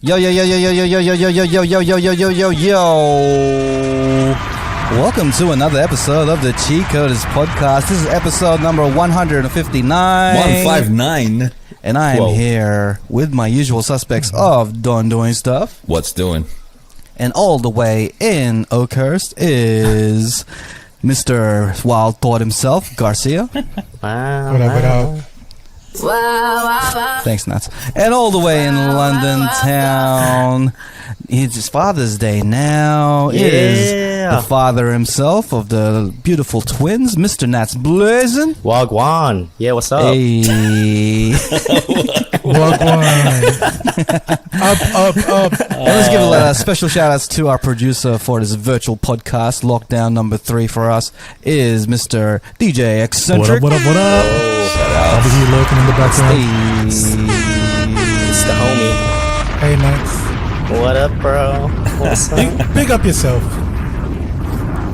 Yo. Welcome to another episode of the Cheatcoders podcast. This is episode number 159. 159. And I am here with my usual suspects of Don Doing Stuff. What's doing? And all the way in Oakhurst is Mr. Wild Thought himself, Garcia. Wow. What up? Thanks, Nuts. And all the way in London town, it's Father's Day now. It is the father himself of the beautiful twins, Mr. Nats Blazin. Wagwan. Yeah, what's up? Hey. Wagwan. Up. And let's give a special shout outs to our producer for this virtual podcast. Lockdown number 3 for us is Mr. DJ Eccentric. What up? I'll be here lurking in the background. It's the homie. Hey, Max. What up, bro? What's up? Big up yourself.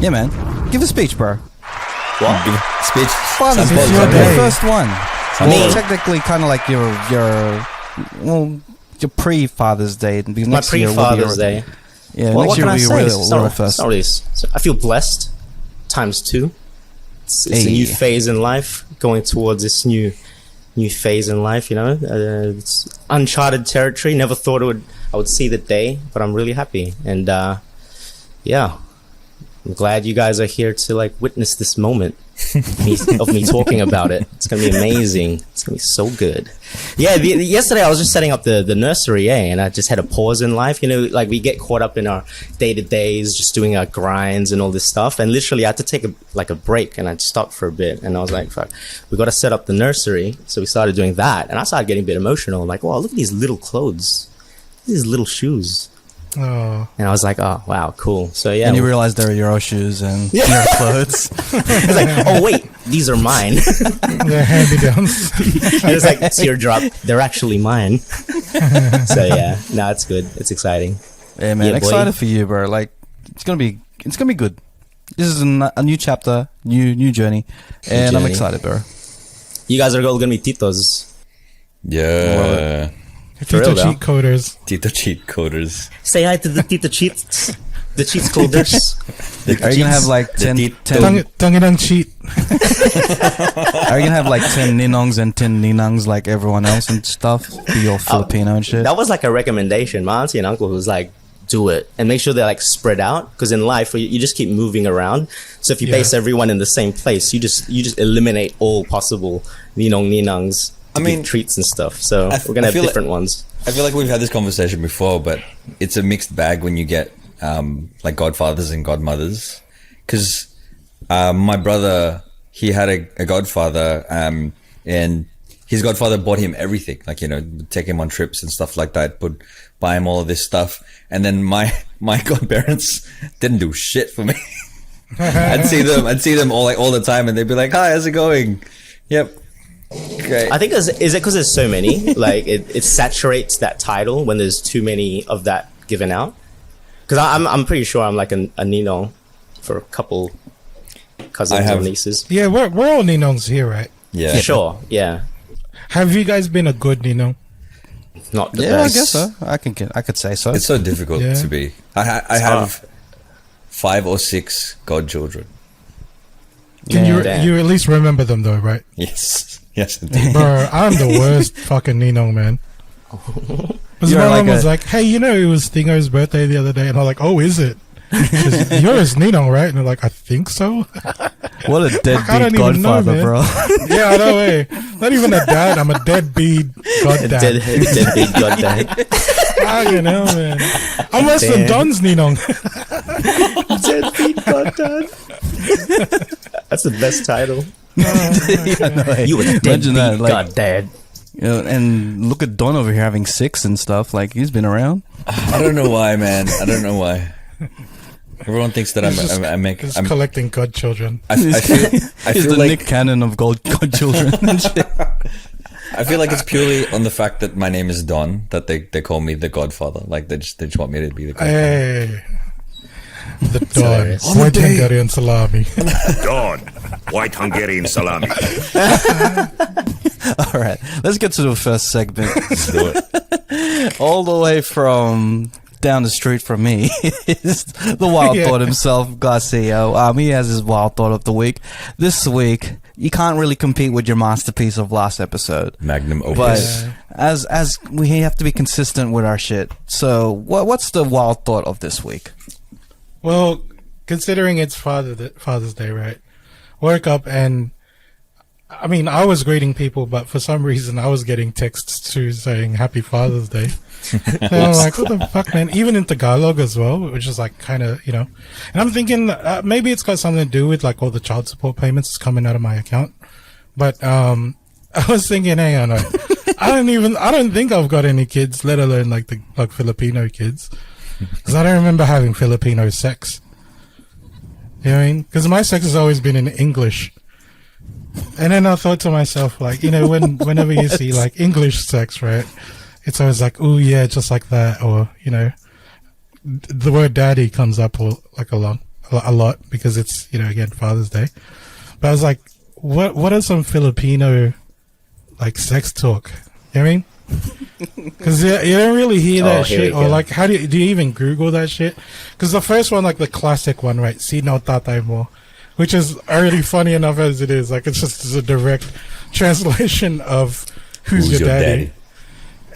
Yeah, man. Give a speech, bro. What? Speech. Father's It's Day. your The day. first one. Well, technically, kind of like your pre-Father's Day. My Next year will be pre-Father's your- Day. Yeah, Well, next what year can I will be say? real, It's not- real it's first. not really- I feel blessed. Times 2. It's a new phase in life. Going towards this new phase in life. You know, it's uncharted territory. Never thought I would see the day, but I'm really happy. And yeah, I'm glad you guys are here to witness this moment of me talking about it. It's gonna be amazing. It's gonna be so good. Yeah, yesterday I was just setting up the nursery, and I just had a pause in life. You know, we get caught up in our day-to-days, just doing our grinds and all this stuff. And literally I had to take a break, and I stopped for a bit. And I was like, fuck, we got to set up the nursery. So we started doing that. And I started getting a bit emotional. Like, wow, look at these little clothes. These little shoes. Oh. And I was like, oh, wow, cool. So yeah. And you realize they're your shoes and your clothes. It's like, oh wait, these are mine. They're hand-me-downs. It's like teardrop. They're actually mine. So yeah, no, it's good. It's exciting. Yeah, man, Yeah, boy. excited for you, bro. Like, it's gonna be good. This is a new chapter, new journey, and I'm journey. excited, bro. You guys are all gonna be titos. Yeah. For Tito real, though. Cheatcoders. Tito Cheatcoders. Say hi to the Tito Cheats, the Cheatcoders. Are you gonna have like 10? Tongue cheat. Are you gonna have like 10 Ninongs and 10 Ninangs like everyone else and stuff? Be all Filipino and shit. That was like a recommendation. My auntie and uncle was like, do it and make sure they're spread out, because in life you just keep moving around. So if you base everyone in the same place, you just eliminate all possible Ninangs. Treats and stuff. So we're gonna have different ones. I feel like we've had this conversation before, but it's a mixed bag when you get godfathers and godmothers. Because my brother, he had a godfather, and his godfather bought him everything, take him on trips and stuff like that, buy him all of this stuff. And then my godparents didn't do shit for me. I'd see them all the time, and they'd be like, "Hi, how's it going?" Yep. Great. I think is it because there's so many, it saturates that title when there's too many of that given out. Because I'm pretty sure I'm like a Nino for a couple cousins or nieces. Yeah, we're all Ninongs here, right? Yeah. For sure. Yeah. Have you guys been a good Nino? Not the Yeah, best. I guess so. I could say so. It's so difficult Yeah. to be. I have 5 or 6 godchildren. Can Damn. you at least remember them though, right? Yes, indeed. Bro, I'm the worst fucking Ninong, man. Because You're my like mom was like, hey, you know it was Thingo's birthday the other day, and I'm like, oh, is it? You're his Ninong, right? And they're like, I think so. What a I don't deadbeat even know, godfather, man. bro. Yeah, I know, eh? Not even a dad, I'm a deadbeat goddad. Deadbeat goddamn. Fucking hell, man. I'm less than Damn. Don's Ninong. Deadbeat goddamn. That's the best title. You a deadbeat Imagine that, goddad. You know, and look at Don over here having 6 and stuff. Like, he's been around. I don't know why, man. I don't know why. Everyone thinks that Just collecting godchildren. I He's feel the like Nick Cannon of godchildren and shit. I feel like it's purely on the fact that my name is Don that they call me the Godfather. Like they just want me to be the Godfather. Hey. The Don. hilarious. White Hungarian salami. Dawn, white Hungarian salami. All right, let's get to the first segment. Let's do it. All the way from down the street from me is the wild thought himself, Garcia. He has his wild thought of the week. This week, you can't really compete with your masterpiece of last episode. Magnum opus. But as we have to be consistent with our shit. So what's the wild thought of this week? Well, considering it's Father's Day, right? Woke up and I mean, I was greeting people, but for some reason I was getting texts too saying Happy Father's Day. And I'm like, what the fuck, man? Even in Tagalog as well, which is like kind of, you know. And I'm thinking maybe it's got something to do with like all the child support payments that's coming out of my account. But I was thinking, hang on, I don't think I've got any kids, let alone like Filipino kids, because I don't remember having Filipino sex. You know what I mean? Because my sex has always been in English. And then I thought to myself, like, you know, whenever you see like English sex, right, it's always like, oh yeah, just like that, or you know, the word daddy comes up like a lot because it's, you know, again, Father's Day. But I was like, what are some Filipino like sex talk? You know what I mean? Because you don't really hear that shit, or like, how do you even Google that shit? Because the first one, like the classic one, right? Sino tatay mo. Which is already funny enough as it is. Like, it's just a direct translation of who's your daddy.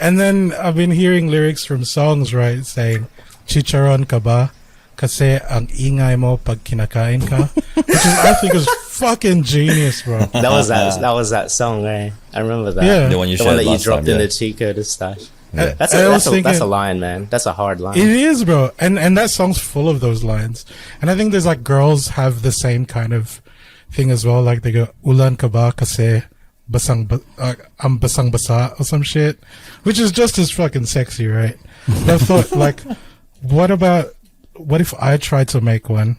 And then I've been hearing lyrics from songs, right, saying, Chicharon ka ba? Kasi ang ingay mo pag kinakain ka. Which is, I think, is fucking genius, bro. That was that song, right? I remember that. Yeah. The one you dropped in the Cheatcoders stash. Yeah. That's a line, man. That's a hard line. It is, bro. And that song's full of those lines. And I think there's like girls have the same kind of thing as well. Like they go, ulan ka ba kasi basang basa or some shit. Which is just as fucking sexy, right? But I thought, like, what if I tried to make one?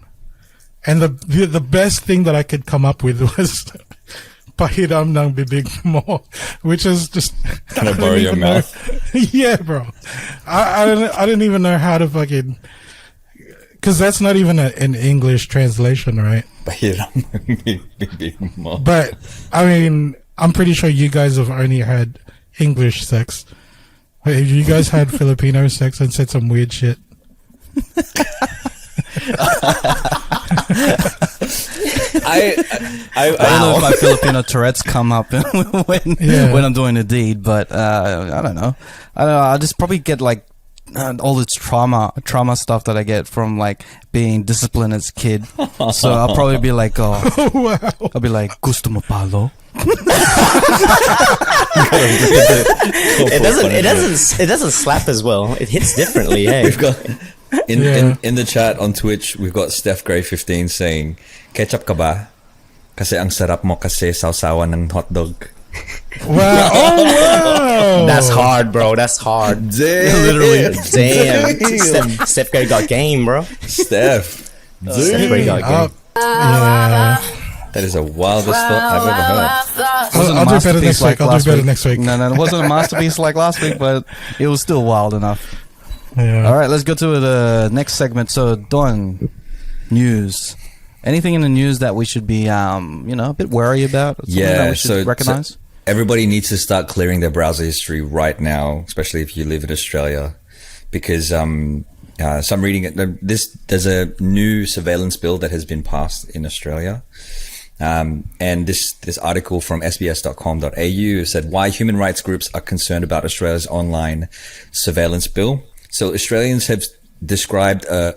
And the best thing that I could come up with was pahiram ng bibig mo, which is just, kind of borrow your mouth. Yeah, bro. I didn't even know how to fucking, because that's not even an English translation, right? Pahiram ng bibig mo. But I mean, I'm pretty sure you guys have only had English sex. Have you guys had Filipino sex and said some weird shit? I don't know if my Filipino Tourette's come up when I'm doing a deed, but I don't know. I'll just probably get like all this trauma stuff that I get from like being disciplined as a kid. So I'll probably be like, wow. I'll be like, gusto mo palo? It doesn't slap as well. It hits differently. Hey, we've got in the chat on Twitch, we've got Steph Gray 15 saying, ketchup ka ba? Kasi ang sarap mo kasi sausawan ng hotdog. Wow! Oh wow! That's hard, bro. That's hard. Damn. Literally. Damn. Steph Gray got game, bro. Steph Gray got game. Yeah. That is the wildest thought I've ever heard. I'll do better next week. I'll do better next week. No, it wasn't a masterpiece like last week, but it was still wild enough. Yeah. All right, let's go to the next segment. So, Don, news. Anything in the news that we should be, a bit wary about? That we should recognize? So everybody needs to start clearing their browser history right now, especially if you live in Australia, because so I'm reading it. There's a new surveillance bill that has been passed in Australia. And this article from sbs.com.au said why human rights groups are concerned about Australia's online surveillance bill. So Australians have described a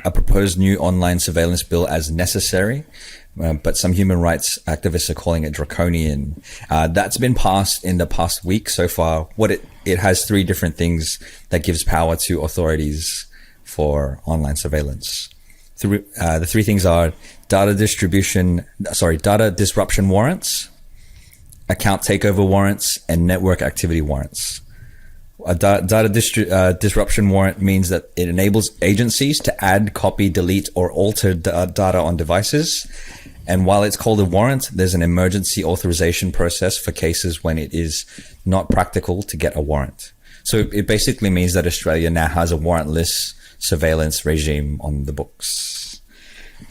proposed new online surveillance bill as necessary, but some human rights activists are calling it draconian. That's been passed in the past week so far. It has three different things that gives power to authorities for online surveillance. The three things are data disruption warrants, account takeover warrants, and network activity warrants. A data disruption warrant means that it enables agencies to add, copy, delete, or alter data on devices. And while it's called a warrant, there's an emergency authorization process for cases when it is not practical to get a warrant. So it basically means that Australia now has a warrantless surveillance regime on the books.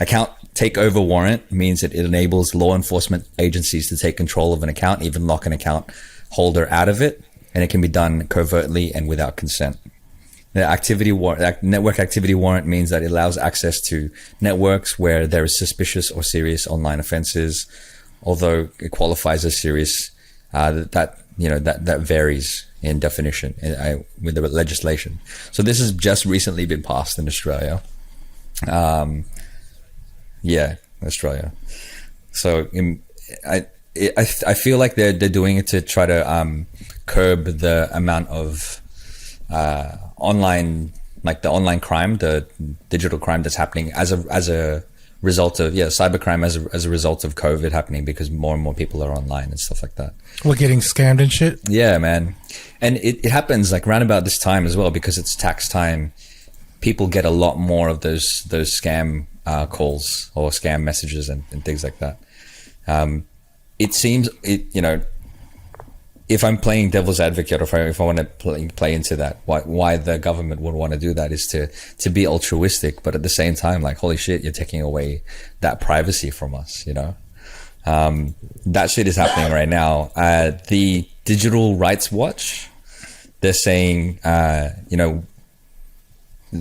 Account takeover warrant means that it enables law enforcement agencies to take control of an account, even lock an account holder out of it. and it can be done covertly and without consent. The network activity warrant means that it allows access to networks where there is suspicious or serious online offenses, although it qualifies as serious. That varies in definition with the legislation. So this has just recently been passed in Australia. Australia. So I feel like they're doing it to try to curb the amount of online crime, the digital crime that's happening as a result of cybercrime as a result of COVID happening, because more and more people are online and stuff like that. We're getting scammed and shit. Yeah, man. And it happens like around about this time as well, because it's tax time. People get a lot more of those scam calls or scam messages and things like that. It seems if I'm playing devil's advocate, or if I want to play into that, why the government would want to do that is to be altruistic, but at the same time, like, holy shit, you're taking away that privacy from us, that shit is happening right now. The Digital Rights Watch, they're saying,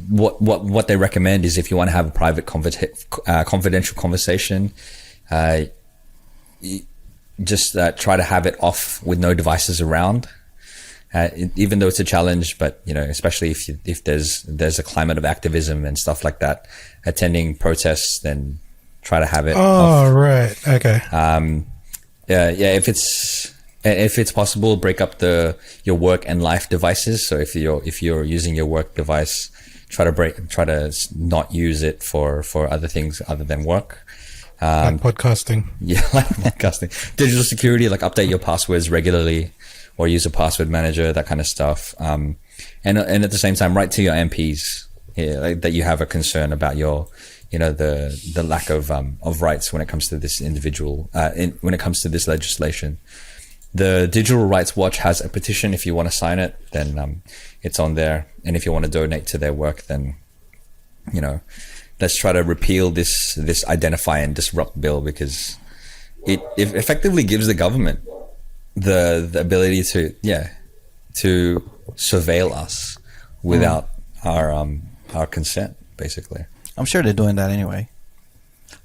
what they recommend is, if you want to have a private confidential conversation, just try to have it off with no devices around, even though it's a challenge. But especially if there's a climate of activism and stuff like that, attending protests, then try to have it off. Right, okay. If it's possible, break up your work and life devices. So if you're using your work device, try to not use it for other things other than work. Like podcasting. Yeah, like podcasting. Digital security, like update your passwords regularly, or use a password manager, that kind of stuff. And at the same time, write to your MPs that you have a concern about your, the lack of rights when it comes to this when it comes to this legislation. The Digital Rights Watch has a petition. If you want to sign it, then it's on there. And if you want to donate to their work, then let's try to repeal this identify and disrupt bill, because it effectively gives the government the ability to surveil us without our consent, basically. I'm sure they're doing that anyway.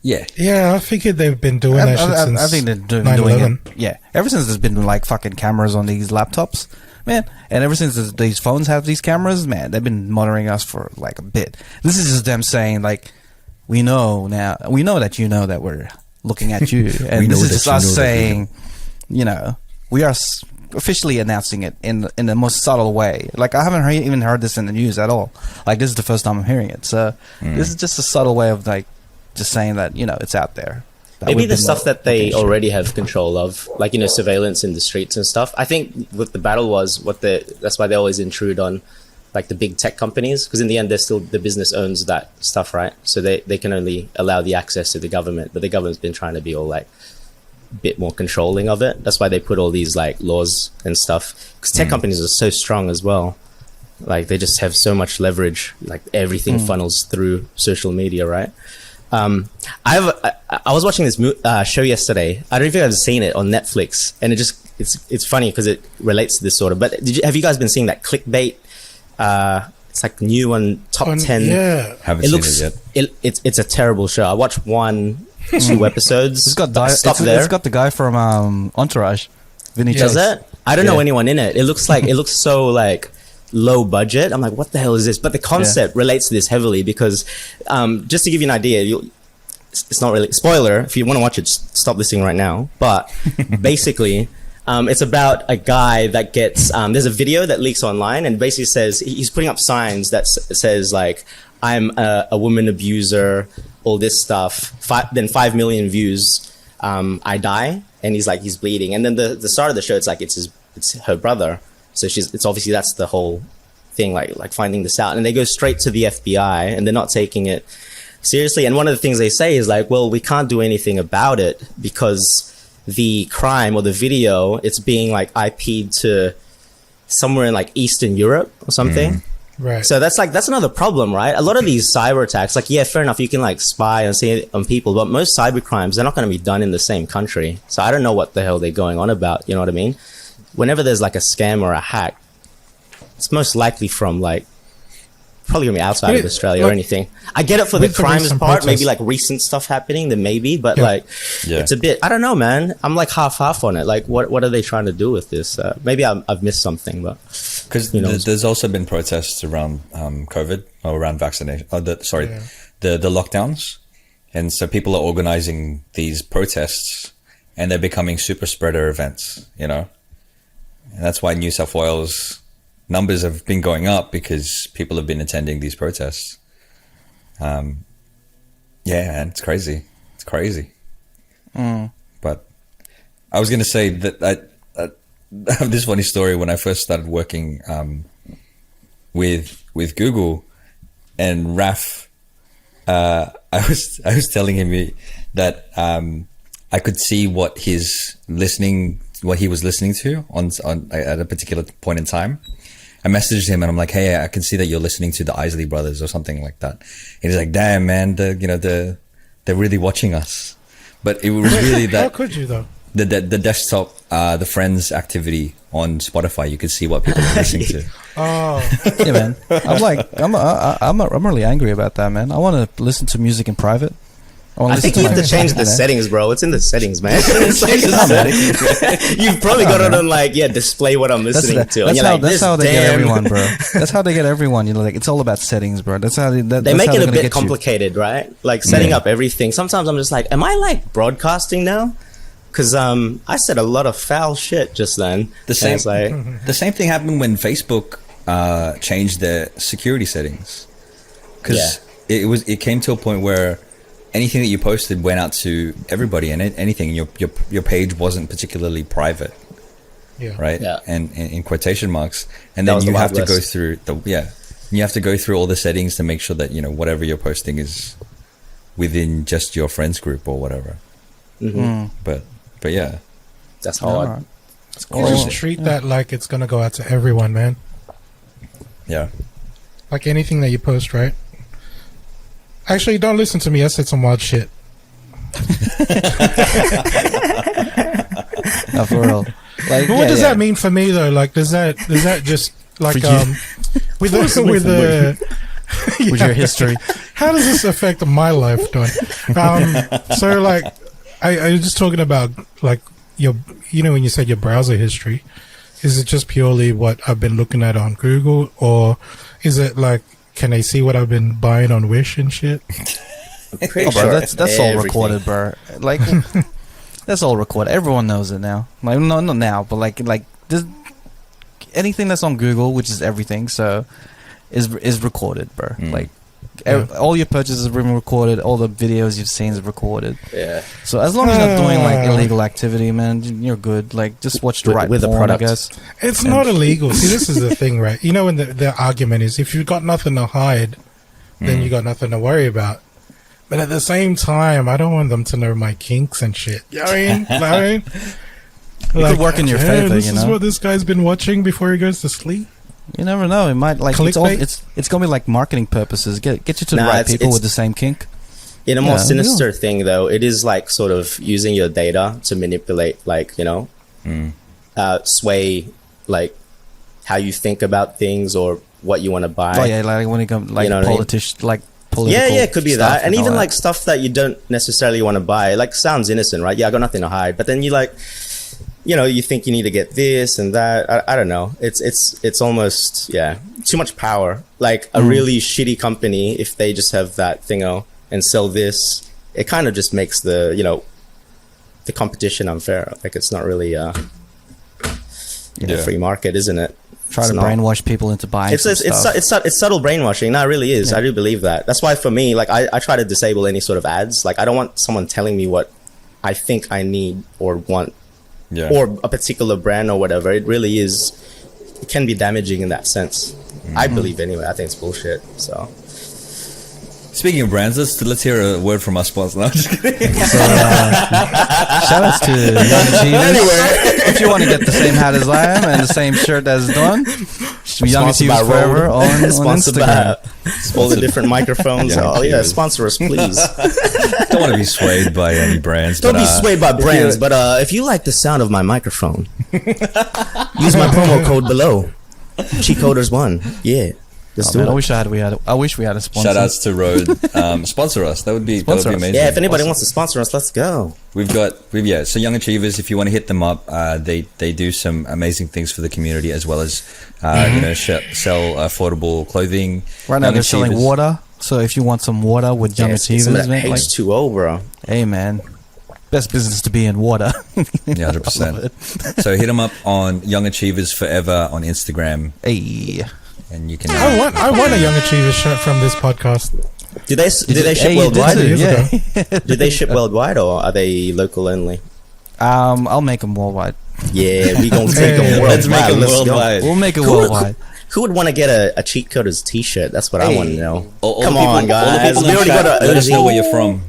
Yeah, I figured they've been doing that shit since I think they're doing 9/11. it. Yeah, ever since there's been like fucking cameras on these laptops, man, and ever since these phones have these cameras, man, they've been monitoring us for like a bit. This is just them saying, like, we know that we're looking at you, and this is just us saying, we are officially announcing it in the most subtle way. Like, I haven't even heard this in the news at all. Like, this is the first time I'm hearing it. So this is just a subtle way of like just saying that it's out there. Maybe the stuff that they already have control of, like, surveillance in the streets and stuff. I think what the battle was, that's why they always intrude on, like, the big tech companies, because in the end, the business owns that stuff, right? So they can only allow the access to the government, but the government's been trying to be all, like, a bit more controlling of it. That's why they put all these, like, laws and stuff, because tech companies are so strong as well. Like, they just have so much leverage, like, everything funnels through social media, right? I was watching this show yesterday. I don't know if you've ever seen it on Netflix, and it's funny because it relates to this sort of. But have you guys been seeing that clickbait? It's like new on top 10. Yeah, haven't seen it yet. It's a terrible show. I watched 2 episodes. It's got the guy from Entourage. Vinny Chase. Does it? I don't know anyone in it. It looks so like low budget. I'm like, what the hell is this? But the concept relates to this heavily, because just to give you an idea, it's not really spoiler. If you want to watch it, stop listening right now. But basically, it's about a guy that gets there's a video that leaks online, and basically says he's putting up signs that says, like, I'm a woman abuser, all this stuff. Then 5 million views. I die, and he's bleeding. And then the start of the show, it's her brother. So it's obviously, that's the whole thing, like finding this out. And they go straight to the FBI, and they're not taking it seriously. And one of the things they say is, like, well, we can't do anything about it because the crime or the video, it's being, like, IP'd to somewhere in, like, Eastern Europe or something. Right. So that's another problem, right? A lot of these cyber attacks, like, yeah, fair enough, you can, like, spy and see it on people, but most cyber crimes, they're not going to be done in the same country. So I don't know what the hell they're going on about, you know what I mean? whenever there's like a scam or a hack, it's most likely from like probably gonna be outside of Australia or anything. I get it for the crimes part, maybe like recent stuff happening, then maybe, but like it's a bit, I don't know, man. I'm like half on it. Like what are they trying to do with this? Maybe I've missed something, but because there's also been protests around COVID or around vaccination. The lockdowns, and so people are organizing these protests, and they're becoming super spreader events. And that's why New South Wales numbers have been going up, because people have been attending these protests. And it's crazy. It's crazy. But I was going to say that I have this funny story. When I first started working with Google, and Raf, I was telling him that I could see what he was listening to on at a particular point in time. I messaged him and I'm like, hey, I can see that you're listening to the Isley Brothers or something like that. And he's like, damn, man, they're really watching us. But it was really that. How could you though? The desktop, the friends activity on Spotify, you could see what people are listening to. Oh, Yeah, man. I'm really angry about that, man. I want to listen to music in private. I think you have to change the settings, bro. It's in the settings, man. It's like the settings, man. You've probably got it on like, display what I'm listening to. That's how they get everyone, bro. That's how they get everyone. Like, it's all about settings, bro. That's how they make it a bit complicated, right? Like setting up everything. Sometimes I'm just like, am I like broadcasting now? Because I said a lot of foul shit just then. The same thing happened when Facebook changed their security settings. Because it came to a point where anything that you posted went out to everybody, and anything your page wasn't particularly private, right? And in quotation marks, and then you have to go through you have to go through all the settings to make sure that whatever you're posting is within just your friends group or whatever. But yeah, that's hard. Right. You just treat that like it's gonna go out to everyone, man. Yeah, like anything that you post, right? Actually, don't listen to me. I said some wild shit. No, for real. Like, what does that mean for me though? Like, does that just like with your history? How does this affect my life, Don? So like, I was just talking about like when you said your browser history, is it just purely what I've been looking at on Google, or is it like, can they see what I've been buying on Wish and shit? Bro, that's all recorded, bro. Like, that's all recorded. Everyone knows it now. Like, not now, but like anything that's on Google, which is everything, so is recorded, bro. Like, all your purchases have been recorded. All the videos you've seen is recorded. Yeah. So as long as you're not doing like illegal activity, man, you're good. Like, just watch the right porn, I guess. It's not illegal. See, this is the thing, right? When the argument is, if you've got nothing to hide, then you got nothing to worry about. But at the same time, I don't want them to know my kinks and shit. You know what I mean? It could work in your favor. This is what this guy's been watching before he goes to sleep. You never know. It might like it's gonna be like marketing purposes. Get you to the right people with the same kink. In a more sinister thing, though, it is like sort of using your data to manipulate, like sway like how you think about things or what you want to buy. Oh yeah, like when it comes like politician, like political. Yeah, it could be that, and even like stuff that you don't necessarily want to buy. Like, sounds innocent, right? Yeah, I got nothing to hide, but then you like. You think you need to get this and that. I don't know. It's almost, too much power. Like a really shitty company, if they just have that thingo and sell this, it kind of just makes the competition unfair. Like, it's not really a free market, isn't it? Try to brainwash people into buying it's subtle brainwashing. No, it really is. I do believe that. That's why for me, like, I try to disable any sort of ads. Like, I don't want someone telling me what I think I need or want. Or a particular brand or whatever. It really is. It can be damaging in that sense. I believe anyway. I think it's bullshit. So, speaking of brands, let's hear a word from our sponsor. No, I'm just kidding. So, shout outs to Young Genius. If you want to get the same hat as I am and the same shirt as Don, Young Sponsored Achievers by Forever Rode. on Sponsored Instagram. by all the different microphones. Young Oh yeah, Achievers. sponsor us, please. Don't want to be swayed by any brands. Don't but, be swayed by brands, but if you like the sound of my microphone, use my promo code below. Cheatcoders1. Yeah. Let's do Man, it. I wish we had a sponsor. Shout outs to Rode. Sponsor us. That would be Sponsor us. amazing. Yeah, if anybody Awesome. wants to sponsor us, let's go. So Young Achievers, if you want to hit them up, they do some amazing things for the community, as well as sell affordable clothing. Right now Young they're selling Achievers- water. So if you want some water with Young Yeah, Achievers, some of that man, like, H2O, bro. hey man, best business to be in water. Yeah, 100%. So hit them up on Young Achievers Forever on Instagram, Hey, and you can. I want a Young Achievers shirt from this podcast. Do they ship Hey, you worldwide? did Years too, ago. yeah. Do they ship worldwide or are they local only? I'll make them worldwide. Yeah, we gonna take Hey, them worldwide. let's make 'em go. worldwide. We'll make it Who- worldwide. Who would want to get a Cheatcoders t-shirt? That's what I want to know. All Come the people, on, guys. All the people We in already chat, got a let us know Uzi. where you're from.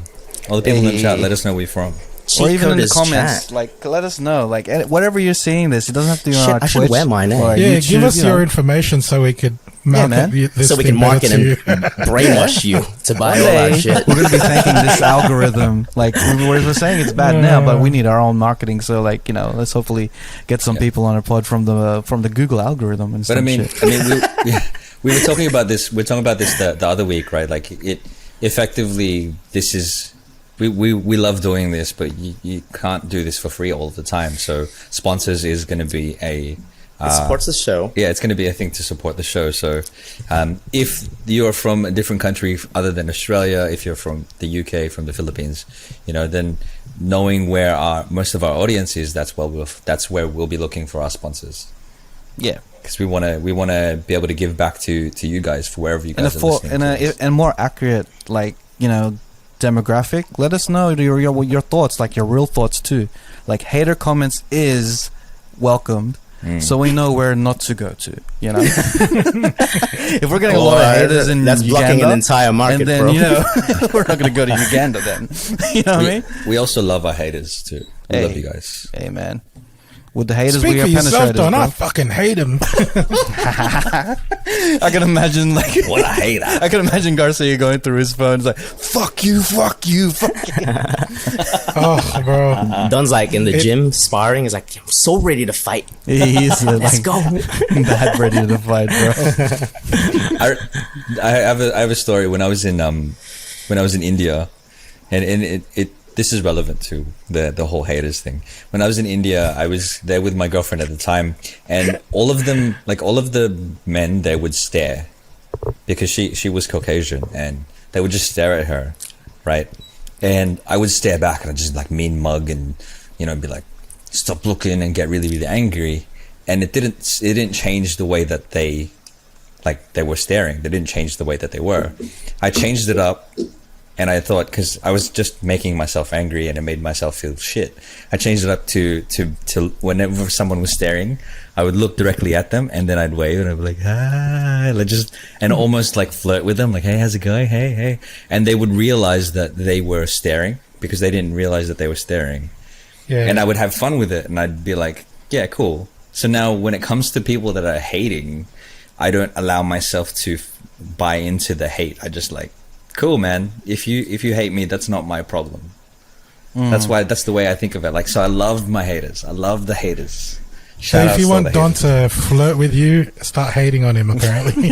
All the people in the Hey. chat, let us know where you're from. Or even in the Cheatcoders comments, chat. like let us know. Like whatever you're seeing this, it doesn't have to be on Shit, our I should Twitch wear mine, eh? or our Yeah, YouTube, give us you your know. information so we could market man. this So we thing can market better to and you. brainwash you to buy all One that day, shit. we're gonna be thanking this algorithm. Like we're saying, it's bad now, but we need our own marketing. So like let's hopefully get some people on our pod from the Google algorithm and stuff. But we were talking about this. We're talking about this the other week, right? Like it effectively, this is we love doing this, but you can't do this for free all the time. So sponsors is going to be a It supports the show. yeah, it's going to be a thing to support the show. So if you are from a different country other than Australia, if you're from the UK, from the Philippines, then knowing where most of our audience is, that's where we'll be looking for our sponsors. Yeah, Because we want to be able to give back to you guys for wherever you guys are listening. and more accurate, like demographic. Let us know your thoughts, like your real thoughts too. Like hater comments is welcomed, so we know where not to go to. If we're getting a lot of haters in that's Uganda, blocking an entire market, and then bro. we're not going to go to Uganda then. You know what I mean? We also love our haters too. We Hey. love you guys. Hey man, with the haters Speak we for are yourself, penetrators. Don. I Bro. fucking hate him. I can imagine like What a hater! I can imagine Garcia going through his phone. It's like fuck you, fuck you, fuck you. Oh, bro. Don's like in the gym sparring. He's like, I'm so ready to fight. He's Let's like go. that ready to fight, bro. I have a story when I was in India, and it this is relevant to the whole haters thing. When I was in India, I was there with my girlfriend at the time, and all of the men, they would stare because she was Caucasian, and they would just stare at her, right? And I would stare back and I'd just like mean mug and be like, stop looking, and get really, really angry. And it didn't change the way that they were staring. They didn't change the way that they were. I changed it up, and I thought, because I was just making myself angry and it made myself feel shit, I changed it up to whenever someone was staring, I would look directly at them, and then I'd wave and I'd be like, hi, and almost like flirt with them, like, hey, how's it going? Hey. And they would realize that they were staring because they didn't realize that they were staring. Yeah. And I would have fun with it, and I'd be like, yeah, cool. So now when it comes to people that are hating, I don't allow myself to buy into the hate. I just like, cool, man. If you hate me, that's not my problem. That's the way I think of it. Like, so I love my haters. I love the haters. So Shout if outs you to all want the Don haters. to flirt with you, start hating on him, apparently.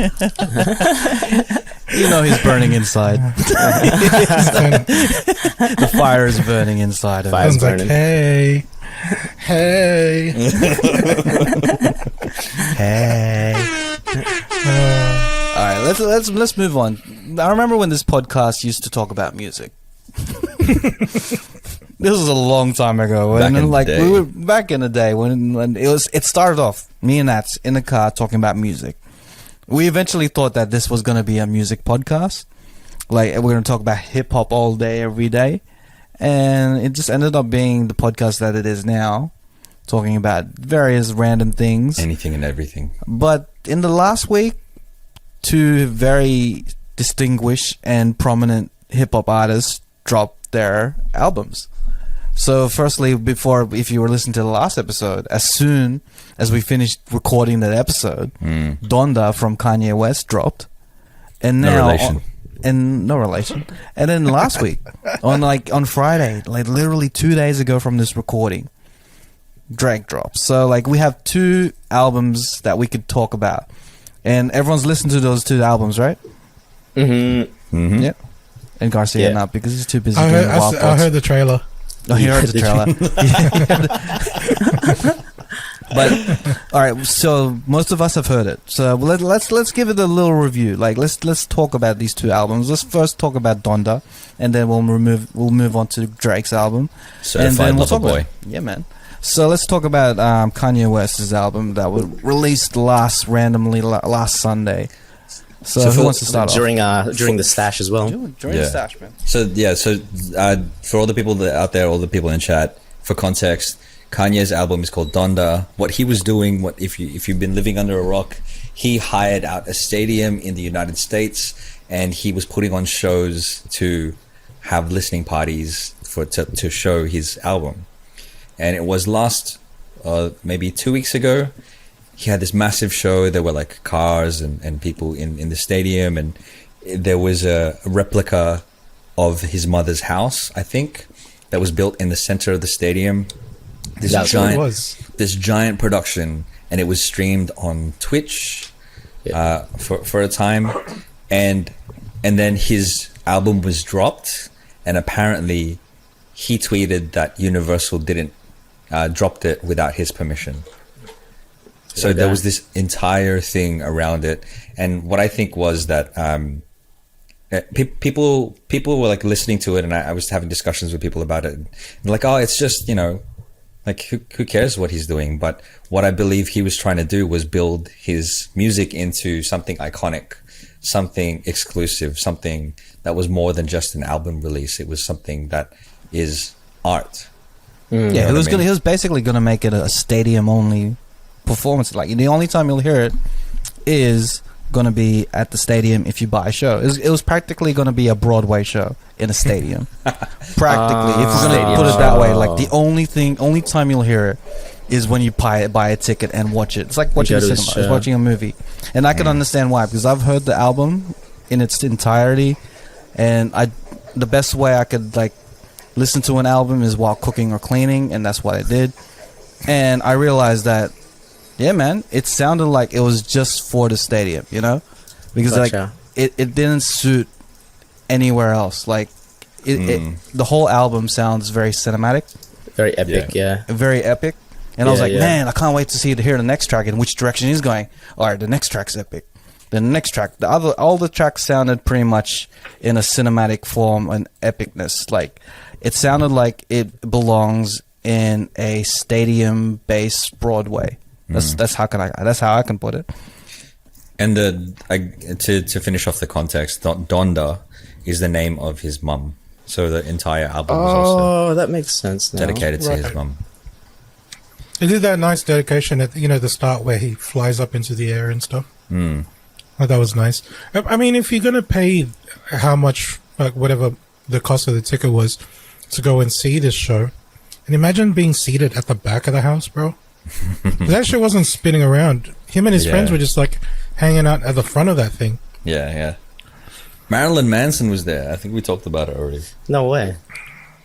He's burning inside. The fire is burning inside of him. Fire's Don's like, burning. hey. Hey. All right, let's move on. I remember when this podcast used to talk about music. This was a long time ago. Back in the day. We were back in the day when it started off. Me and Nats in the car talking about music. We eventually thought that this was going to be a music podcast. Like, we're going to talk about hip hop all day, every day. And it just ended up being the podcast that it is now, talking about various random things. Anything and everything. But in the last week, two very distinguished and prominent hip hop artists dropped their albums. So firstly, if you were listening to the last episode, as soon as we finished recording that episode, Donda from Kanye West dropped, and now No relation. and no relation. And then last week, on Friday, like literally 2 days ago from this recording, Drake dropped. So like we have 2 albums that we could talk about, and everyone's listened to those 2 albums, right? Mm-hmm. Yep. And Garcia Yeah. not, because he's too busy I doing heard, wild I thoughts. heard the trailer. Oh, he heard the trailer. But all right, so most of us have heard it. So let's give it a little review. Like let's talk about these 2 albums. Let's first talk about Donda, and then we'll move on to Drake's album. Certified Lover Boy. Yeah, man. So let's talk about Kanye West's album that was released last Sunday. So who wants to start off? During the stash as well. During the stash, man. So for all the people that out there, all the people in chat, for context, Kanye's album is called Donda. What he was doing, if you've been living under a rock, he hired out a stadium in the United States, and he was putting on shows to have listening parties to show his album. And it was maybe 2 weeks ago. He had this massive show. There were like cars and people in the stadium, and there was a replica of his mother's house, I think, that was built in the center of the stadium. This giant production, and it was streamed on Twitch for a time, and then his album was dropped, and apparently he tweeted that Universal didn't dropped it without his permission. So there was this entire thing around it, and what I think was that people were like listening to it, and I was having discussions with people about it, and like, oh, it's just, like who cares what he's doing? But what I believe he was trying to do was build his music into something iconic, something exclusive, something that was more than just an album release. It was something that is art. Yeah, he was basically gonna make it a stadium only performance. Like the only time you'll hear it is gonna be at the stadium if you buy a show. It was practically gonna be a Broadway show in a stadium. Practically, if we're gonna put it that way. Like the only time you'll hear it is when you buy a ticket and watch it. It's like watching a cinema. It's watching a movie, and I can understand why, because I've heard the album in its entirety, and the best way I could like listen to an album is while cooking or cleaning, and that's what I did. And I realized that, yeah, man, it sounded like it was just for the stadium, because like it didn't suit anywhere else. Like the whole album sounds very cinematic, very epic, very epic. And I was like, man, I can't wait to hear the next track and which direction he's going. All right, the next track's epic. The next track, all the tracks sounded pretty much in a cinematic form and epicness. Like it sounded like it belongs in a stadium-based Broadway. That's how I can put it. And to finish off the context, Donda is the name of his mum. So the entire album was also that makes sense now. dedicated to his mum. He did that nice dedication at the start where he flies up into the air and stuff. Oh, that was nice. I mean, if you're gonna pay how much, like whatever the cost of the ticket was to go and see this show, and imagine being seated at the back of the house, bro. That shit wasn't spinning around. Him and his friends were just like hanging out at the front of that thing. Yeah. Marilyn Manson was there. I think we talked about it already. No way.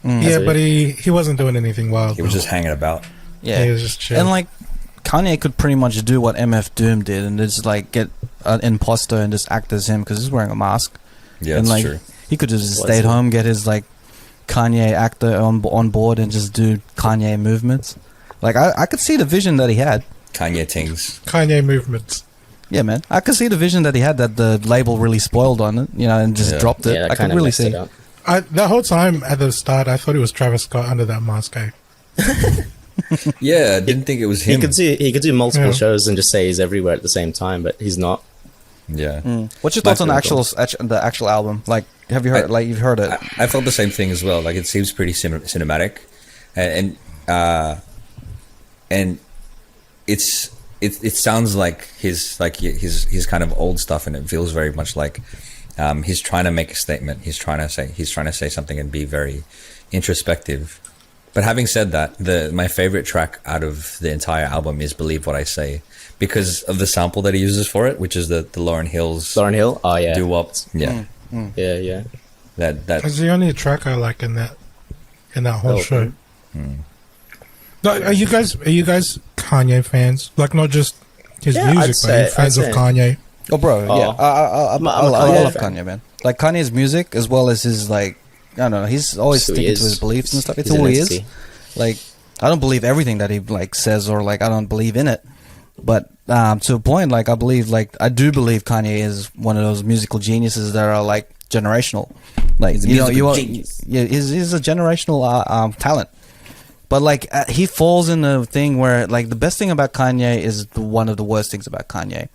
Yeah, but he wasn't doing anything wild. He was just hanging about. Yeah, he was just chill. And like Kanye could pretty much do what MF Doom did and just like get an imposter and just act as him because he's wearing a mask. Yeah, and that's like true. he could just stay at home, get his like Kanye actor on board and just do Kanye movements. Like I could see the vision that he had. Kanye things. Kanye movements. Yeah, man. I could see the vision that he had, that the label really spoiled on it, and just dropped it. Yeah, I could really see. The whole time at the start, I thought it was Travis Scott under that mask. Yeah, I didn't think it was him. He could do multiple shows and just say he's everywhere at the same time, but he's not. Yeah. What's your thoughts on the actual album? Like, have you heard? You've heard it? I felt the same thing as well. Like, it seems pretty cinematic, and it sounds like his kind of old stuff, and it feels very much like he's trying to make a statement. He's trying to say something and be very introspective. But having said that, my favorite track out of the entire album is "Believe What I Say" because of the sample that he uses for it, which is the Lauryn Hill's Lauryn Hill. Oh yeah. doo-wop. Yeah, Yeah. that That's the only track I like in that whole show. No, are you guys Kanye fans? Like not just his music, but are you fans of Kanye? Oh, bro, Oh. yeah, I I'm a love fan. Kanye, man. Like Kanye's music as well as his like, I don't know, he's always It's who he sticking to is. his beliefs and stuff. It's He's who an he is. entity. Like, I don't believe everything that he like says, or like I don't believe in it. But to a point, like I do believe Kanye is one of those musical geniuses that are like generational. Like He's a musical genius. yeah, he's a generational talent. But like he falls in a thing where like the best thing about Kanye is one of the worst things about Kanye.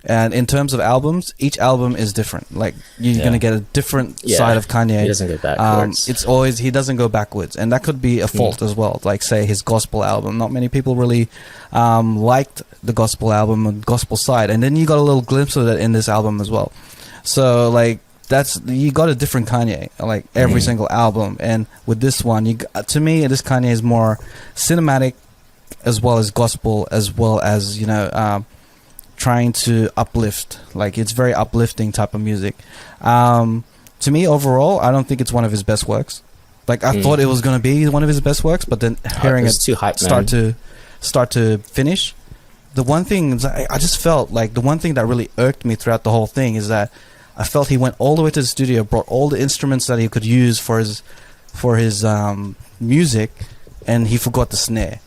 And in terms of albums, each album is different. Like you're gonna get a different side of Kanye. He doesn't go backwards. It's always he doesn't go backwards, and that could be a fault as well. Like say his gospel album, not many people really liked the gospel album and gospel side, and then you got a little glimpse of that in this album as well. So like you got a different Kanye, like every single album, and with this one, to me, this Kanye is more cinematic as well as gospel, as well as trying to uplift. Like it's very uplifting type of music. To me, overall, I don't think it's one of his best works. Like I thought it was going to be one of his best works, but then hearing it too hype, start to finish, the one thing is I just felt like the one thing that really irked me throughout the whole thing is that I felt he went all the way to the studio, brought all the instruments that he could use for his music, and he forgot the snare.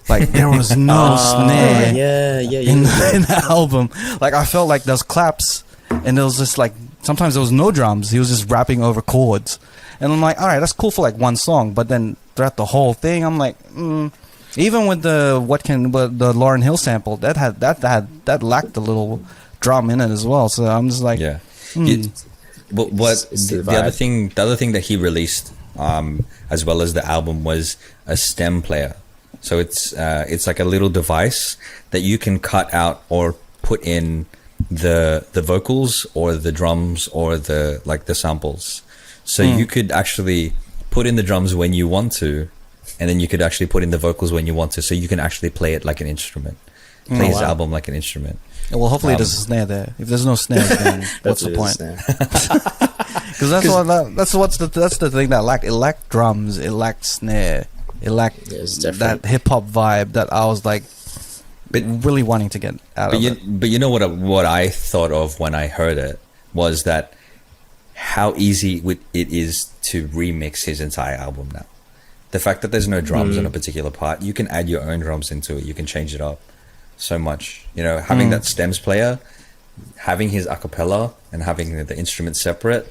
Like there was no snare in the album. Like I felt like those claps, and there was just like sometimes there was no drums. He was just rapping over chords, and I'm like, all right, that's cool for like one song, but then throughout the whole thing, I'm like, even with the Lauryn Hill sample, that lacked a little drum in it as well. So I'm just like, But the other thing that he released, as well as the album, was a stem player. So it's like a little device that you can cut out or put in the vocals or the drums or the samples. So you could actually put in the drums when you want to, and then you could actually put in the vocals when you want to. So you can actually play it like an instrument, play his album like an instrument. Well, hopefully there's a snare there. If there's no snare, then what's the point? Because that's the thing that lacked. It lacked drums. It lacked snare. It lacked that hip hop vibe that I was like, really wanting to get out of it. But you know what I thought of when I heard it was that how easy it is to remix his entire album now. The fact that there's no drums on a particular part, you can add your own drums into it. You can change it up so much. Having that stems player, having his acapella, and having the instruments separate,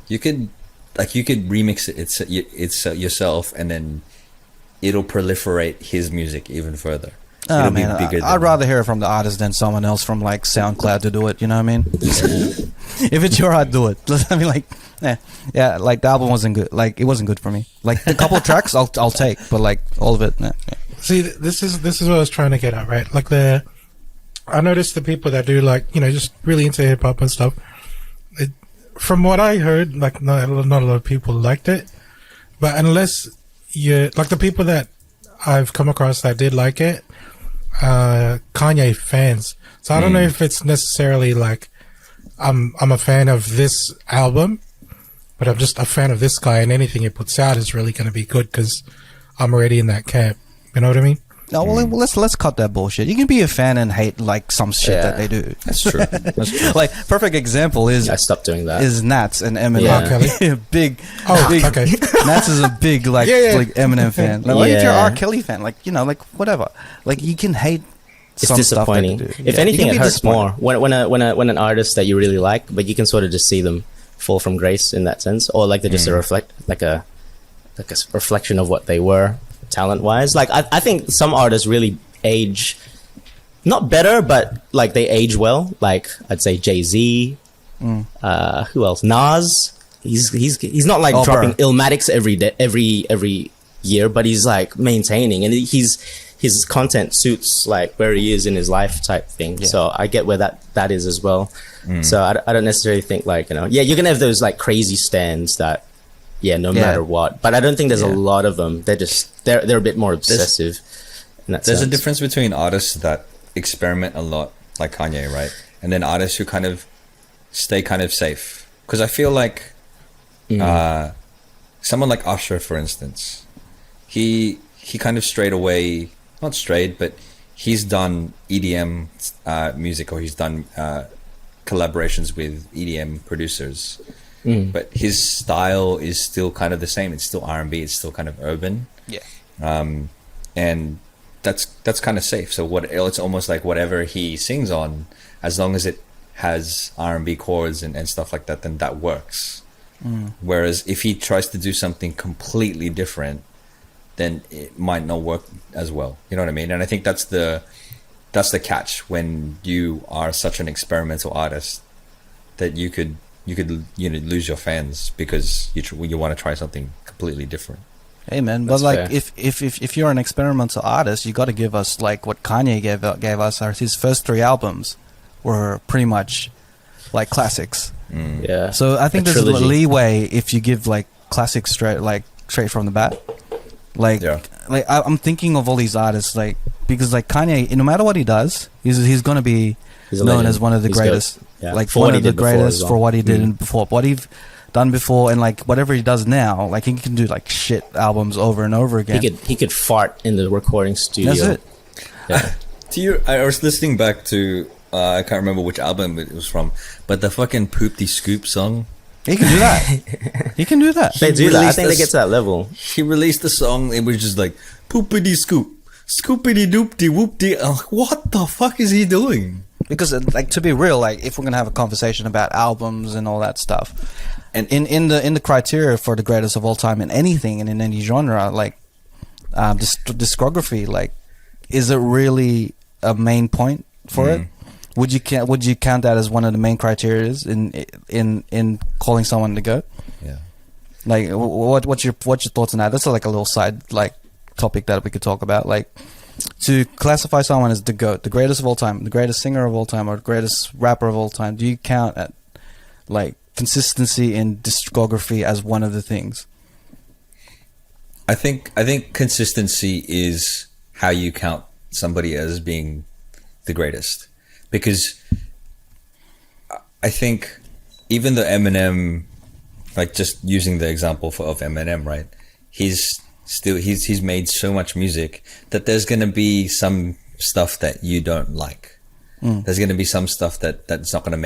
you could remix it yourself, and then it'll proliferate his music even further. It'll be bigger. I'd rather hear it from the artist than someone else from like SoundCloud to do it. You know what I mean? If it's your art, do it. I mean, like, yeah, like the album wasn't good. Like it wasn't good for me. Like the couple tracks, I'll take, but like all of it, nah. See, this is what I was trying to get at, right? Like I noticed the people that do like just really into hip hop and stuff. From what I heard, like not a lot of people liked it, but unless you like the people that I've come across that did like it, Kanye fans. So I don't know if it's necessarily like I'm a fan of this album, but I'm just a fan of this guy, and anything he puts out is really going to be good because I'm already in that camp. You know what I mean? No, well, let's cut that bullshit. You can be a fan and hate like some shit that they do. That's true. That's true. Like perfect example is I stopped doing that. Is Nats and Eminem. Yeah. big. Okay. Nats is a big like Eminem fan. Like if you're an R. Kelly fan, like like whatever. Like you can hate. It's some disappointing. Stuff that they do. If anything, it hurts more when an artist that you really like, but you can sort of just see them fall from grace in that sense, or like they're just a reflection of what they were talent wise. Like I think some artists really age not better, but like they age well. Like I'd say Jay-Z. Who else? Nas. He's not like dropping Illmatics every year, but he's like maintaining, and his content suits like where he is in his life type thing. So I get where that is as well. So I don't necessarily think like you're gonna have those like crazy stands that no matter what. But I don't think there's a lot of them. They're a bit more obsessive. There's a difference between artists that experiment a lot, like Kanye, right? And then artists who kind of stay kind of safe. Because I feel like someone like Usher, for instance, he kind of strayed away, not strayed, but he's done EDM music, or he's done collaborations with EDM producers. But his style is still kind of the same. It's still R&B. It's still kind of urban. Yeah. And that's kind of safe. So it's almost like whatever he sings on, as long as it has R&B chords and stuff like that, then that works. Whereas if he tries to do something completely different, then it might not work as well. You know what I mean? And I think that's the catch when you are such an experimental artist, that you could lose your fans because you want to try something completely different. Hey man, but like if you're an experimental artist, you got to give us like what Kanye gave us. His first 3 albums were pretty much like classics. Yeah. So I think there's a leeway if you give like classics straight from the bat. Like I'm thinking of all these artists, like, because like Kanye, no matter what he does, he's gonna be known as one of the greatest. Like one of the greatest for what he did before, what he's done before, and like whatever he does now, like he can do like shit albums over and over again. He could fart in the recording studio. That's it. Yeah. I was listening back to I can't remember which album it was from, but the fucking Poopty Scoop song. He can do that. He can do that. They do that. I think they get to that level. He released the song. It was just like poopity scoop, scoopity doopty whoopty. What the fuck is he doing? Because like, to be real, like if we're gonna have a conversation about albums and all that stuff, and in the criteria for the greatest of all time in anything and in any genre, like discography, like, is it really a main point for it? Would you count that as one of the main criteria in calling someone the GOAT? Yeah. Like, what's your thoughts on that? That's like a little side like topic that we could talk about. Like, to classify someone as the GOAT, the greatest of all time, the greatest singer of all time, or the greatest rapper of all time, do you count at like consistency in discography as one of the things? I think consistency is how you count somebody as being the greatest. Because I think even though Eminem, like just using the example of Eminem, right? He's made so much music that there's going to be some stuff that you don't like. There's going to be some stuff that's not going to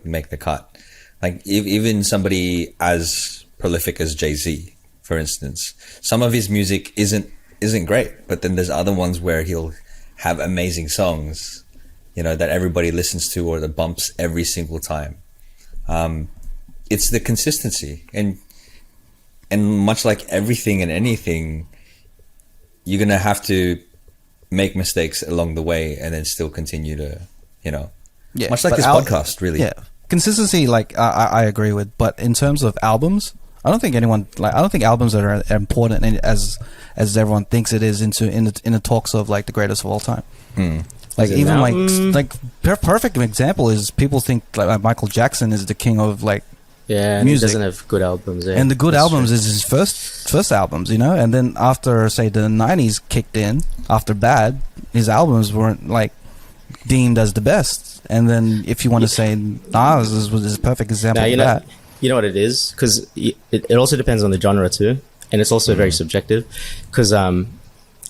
make the cut. Like even somebody as prolific as Jay-Z, for instance, some of his music isn't great, but then there's other ones where he'll have amazing songs, you know, that everybody listens to or that bumps every single time. It's the consistency, and much like everything and anything, you're gonna have to make mistakes along the way and then still continue to, you know, much like this podcast, really. Yeah, consistency, like I agree with, but in terms of albums, I don't think albums are important as everyone thinks it is in the talks of like the greatest of all time. Like even like perfect example is people think like Michael Jackson is the king of like music. He doesn't have good albums. Yeah. And the good albums is his first albums, you know. And then after say the 90s kicked in, after Bad, his albums weren't like deemed as the best. And then if you want to say Nas is a perfect example of that. You know what it is? Because it also depends on the genre too, and it's also very subjective. Because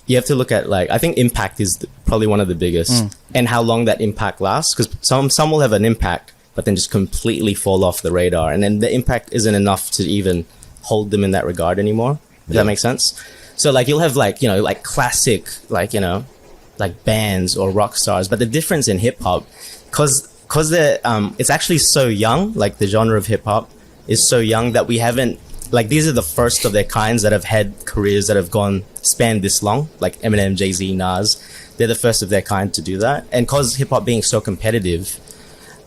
you have to look at, like, I think impact is probably one of the biggest, and how long that impact lasts. Because some will have an impact, but then just completely fall off the radar, and then the impact isn't enough to even hold them in that regard anymore. Does that make sense? So like you'll have like, you know, like classic, like, you know, like bands or rock stars, but the difference in hip hop, because it's actually so young, like the genre of hip hop is so young that we haven't, like, these are the first of their kinds that have had careers that have spanned this long, like Eminem, Jay-Z, Nas. They're the first of their kind to do that. And because hip-hop being so competitive,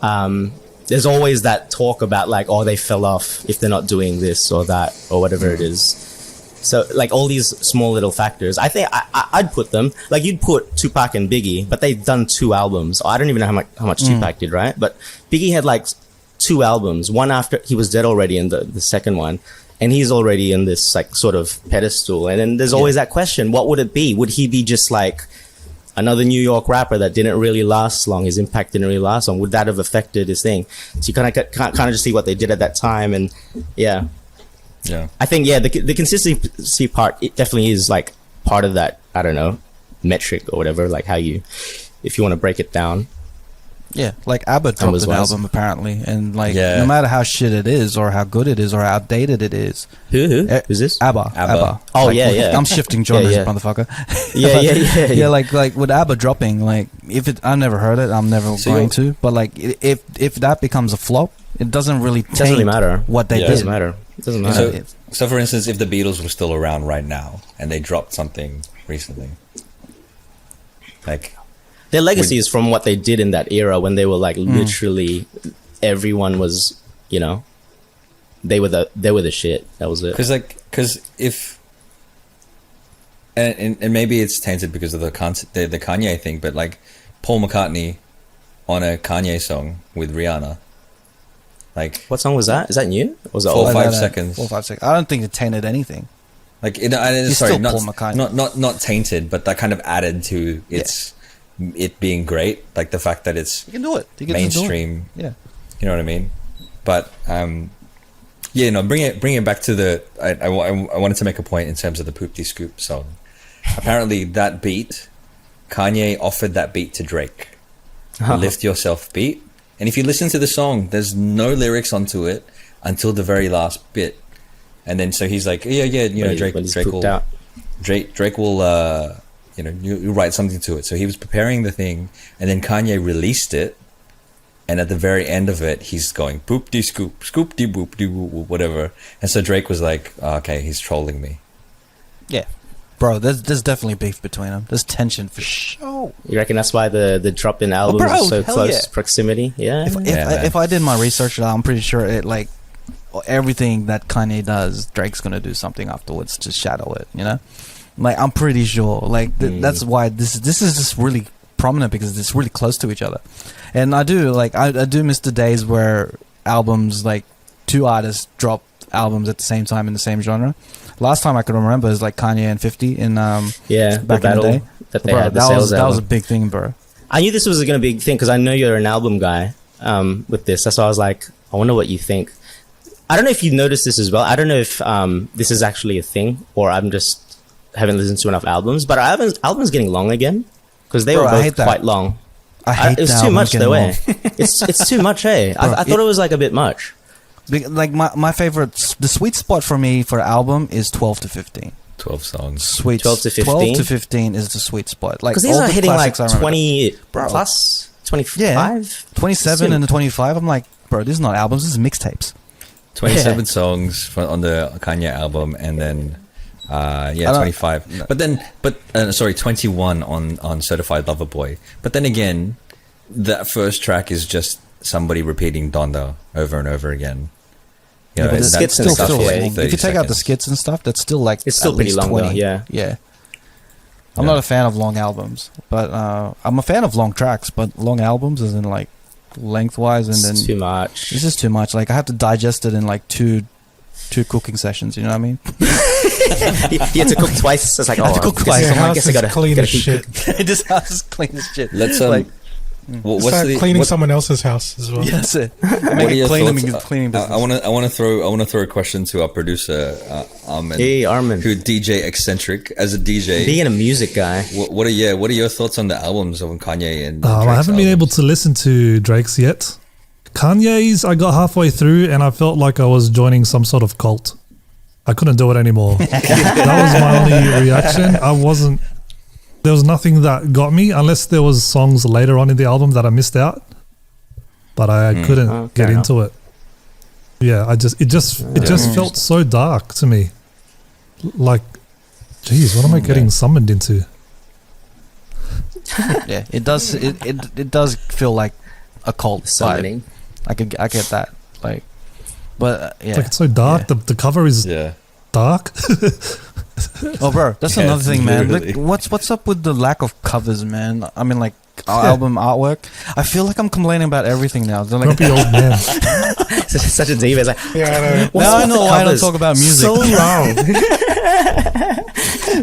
there's always that talk about like, oh, they fell off if they're not doing this or that or whatever it is. So like all these small little factors, I think I'd put them, like you'd put Tupac and Biggie, but they've done 2 albums. I don't even know how much Tupac did, right? But Biggie had like 2 albums, one after he was dead already and the second one. and he's already in this like sort of pedestal. And then there's always that question: what would it be? Would he be just like another New York rapper that didn't really last long? His impact didn't really last long. Would that have affected his thing? So you kind of just see what they did at that time, and yeah. I think the consistency part, it definitely is like part of that. I don't know, metric or whatever. Like how you, if you want to break it down. Yeah, like ABBA dropped an album apparently, and like no matter how shit it is, or how good it is, or how outdated it is. Who's this? ABBA. Oh like, yeah. I'm shifting genres, motherfucker. Yeah. Like with ABBA dropping, like I never heard it, I'm never going to. But like if that becomes a flop, it doesn't really matter what they did. It doesn't matter. So for instance, if the Beatles were still around right now and they dropped something recently, like. Their legacy is from what they did in that era when they were like literally everyone was, you know, they were the shit. That was it. Because if and maybe it's tainted because of the Kanye thing, but like Paul McCartney on a Kanye song with Rihanna, like what song was that? Is that new? Or was that 4 or 5 seconds? 4 or 5 seconds. I don't think it tainted anything. Like He's sorry, still not Paul McCartney. not tainted, but that kind of added to it being great, like the fact that it's you can do it. You can mainstream. Yeah, you know what I mean. But bring it back to the. I wanted to make a point in terms of the Poop De Scoop song. Apparently, that beat, Kanye offered that beat to Drake. Lift Yourself beat, and if you listen to the song, there's no lyrics onto it until the very last bit, and then so he's like, Drake will. You write something to it. So he was preparing the thing, and then Kanye released it, and at the very end of it, he's going boop de scoop, scoop de boop de woo, whatever. And so Drake was like, okay, he's trolling me. Yeah, bro, there's definitely beef between them. There's tension for sure. You reckon that's why the drop in album is so close proximity? Yeah. If I did my research, I'm pretty sure it like everything that Kanye does, Drake's gonna do something afterwards to shadow it. You know. Like I'm pretty sure, like that's why this is just really prominent because it's really close to each other, and I do miss the days where albums like two artists drop albums at the same time in the same genre. Last time I could remember is like Kanye and 50 in back in the day. That was a big thing, bro. I knew this was going to be a big thing because I know you're an album guy with this. That's why I was like, I wonder what you think. I don't know if you've noticed this as well. I don't know if this is actually a thing or I'm just haven't listened to enough albums, but albums getting long again because they were both quite long. I hate it was too much though. It's too much. I thought it was like a bit much. Like my favorite, the sweet spot for me for album is 12 to 15. 12 songs. Sweet 12 to 15. 12 to 15 is the sweet spot. Like because these are hitting like 20 plus 25, 27 and the 25. I'm like, bro, this is not albums. This is mixtapes. 27 songs on the Kanye album, and then. 25. No. But 21 on Certified Lover Boy. But then again, that first track is just somebody repeating Donda over and over again. You know, the skits and stuff. If you take out the skits and stuff, that's still like it's still pretty long 20. though, yeah. I'm not a fan of long albums, but I'm a fan of long tracks. But long albums, as in like lengthwise, and then too much. It's just too much. Like I have to digest it in like two cooking sessions. You know what I mean? You had to cook twice. It's like, I have to cook twice. I guess I gotta clean as shit. This house is clean as shit. Let's cleaning someone else's house as well. Yeah, that's it. What are your thoughts? Cleaning business. I want to throw a question to our producer Armin. Hey, Armin. Who DJ eccentric as a DJ. Being a music guy. What are your thoughts on the albums of Kanye and I haven't been able to listen to Drake's yet. Kanye's, I got halfway through and I felt like I was joining some sort of cult. I couldn't do it anymore. That was my only reaction. There was nothing that got me unless there was songs later on in the album that I missed out. But I couldn't get into it. Yeah, it just felt so dark to me. Like, geez, what am I getting summoned into? Yeah, it does. It does feel like a cult summoning. I get that. Like, but it's like it's so dark. Yeah. The cover is dark. Oh, bro, that's another thing, man. Like, what's up with the lack of covers, man? I mean, like album artwork. I feel like I'm complaining about everything now. They're like, Grumpy old man. Such a diva. It's like, Yeah, I know. what's now I with know the why I don't covers? talk about music. So wrong.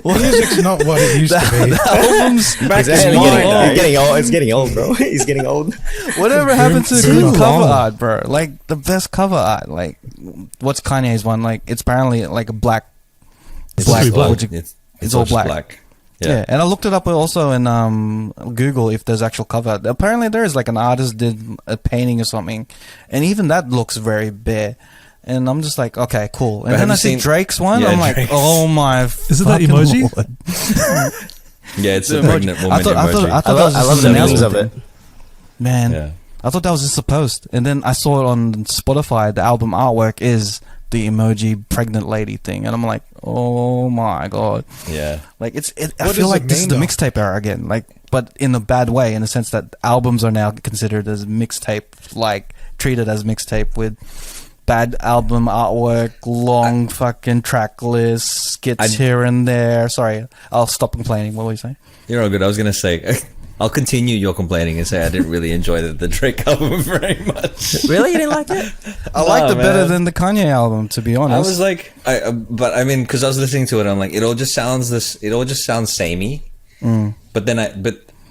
Music's not what it used to be. Albums, He's getting old. It's getting old, bro. He's getting old. whatever happened to Too good cover long. art, bro? Like the best cover art. Like, what's Kanye's one? Like, it's apparently like a black. It's pretty black. what you- it's all just black. Yeah. Yeah, and I looked it up also in Google if there's actual cover. Apparently, there is like an artist did a painting or something, and even that looks very bare. And I'm just like, okay, cool. And But then have I you see seen- Drake's one. Yeah, I'm like, Drake's. oh my! Is it that fucking emoji? Lord. Yeah, it's a The pregnant emoji. woman emoji. I thought that was I just love the an memes announcement of thing. it. Man, Yeah. I thought that was just a post, and then I saw it on Spotify. The album artwork is the emoji pregnant lady thing, and I'm like, oh my god! Yeah. Like I What feel does like it this is mean, the though? mixtape era again. Like, but in a bad way, in the sense that albums are now considered as mixtape, like treated as mixtape with bad album artwork, long fucking track lists, skits here and there. Sorry, I'll stop complaining. What were you saying? You're all good. I was going to say, I'll continue your complaining and say I didn't really enjoy the Drake album very much. Really? You didn't like it? I liked it better man. than the Kanye album, to be honest. I was like, but I mean, because I was listening to it, I'm like, it all just sounds samey. But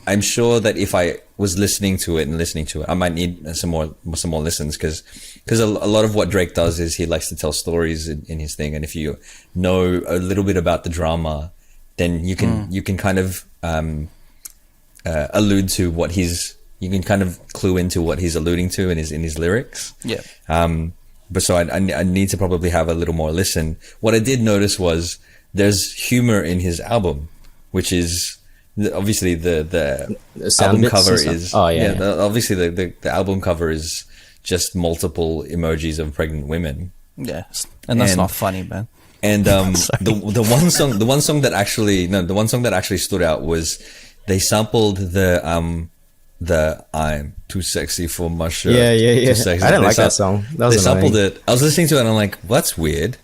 I'm sure that if I was listening to it, I might need some more listens because a lot of what Drake does is he likes to tell stories in his thing, and if you know a little bit about the drama, then you can kind of allude to what you can kind of clue into what he's alluding to in his lyrics. Yeah. But so I need to probably have a little more listen. What I did notice was there's humor in his album, which is obviously the sound album bits cover and stuff? is Oh, yeah. obviously the album cover is just multiple emojis of pregnant women. Yeah, and that's And- not funny, man. And the one song that actually stood out was they sampled the I'm too sexy for my shirt. Yeah. Too sexy. I didn't They like that song. That They was sampled annoying. it. I was listening to it and I'm like, well, that's weird.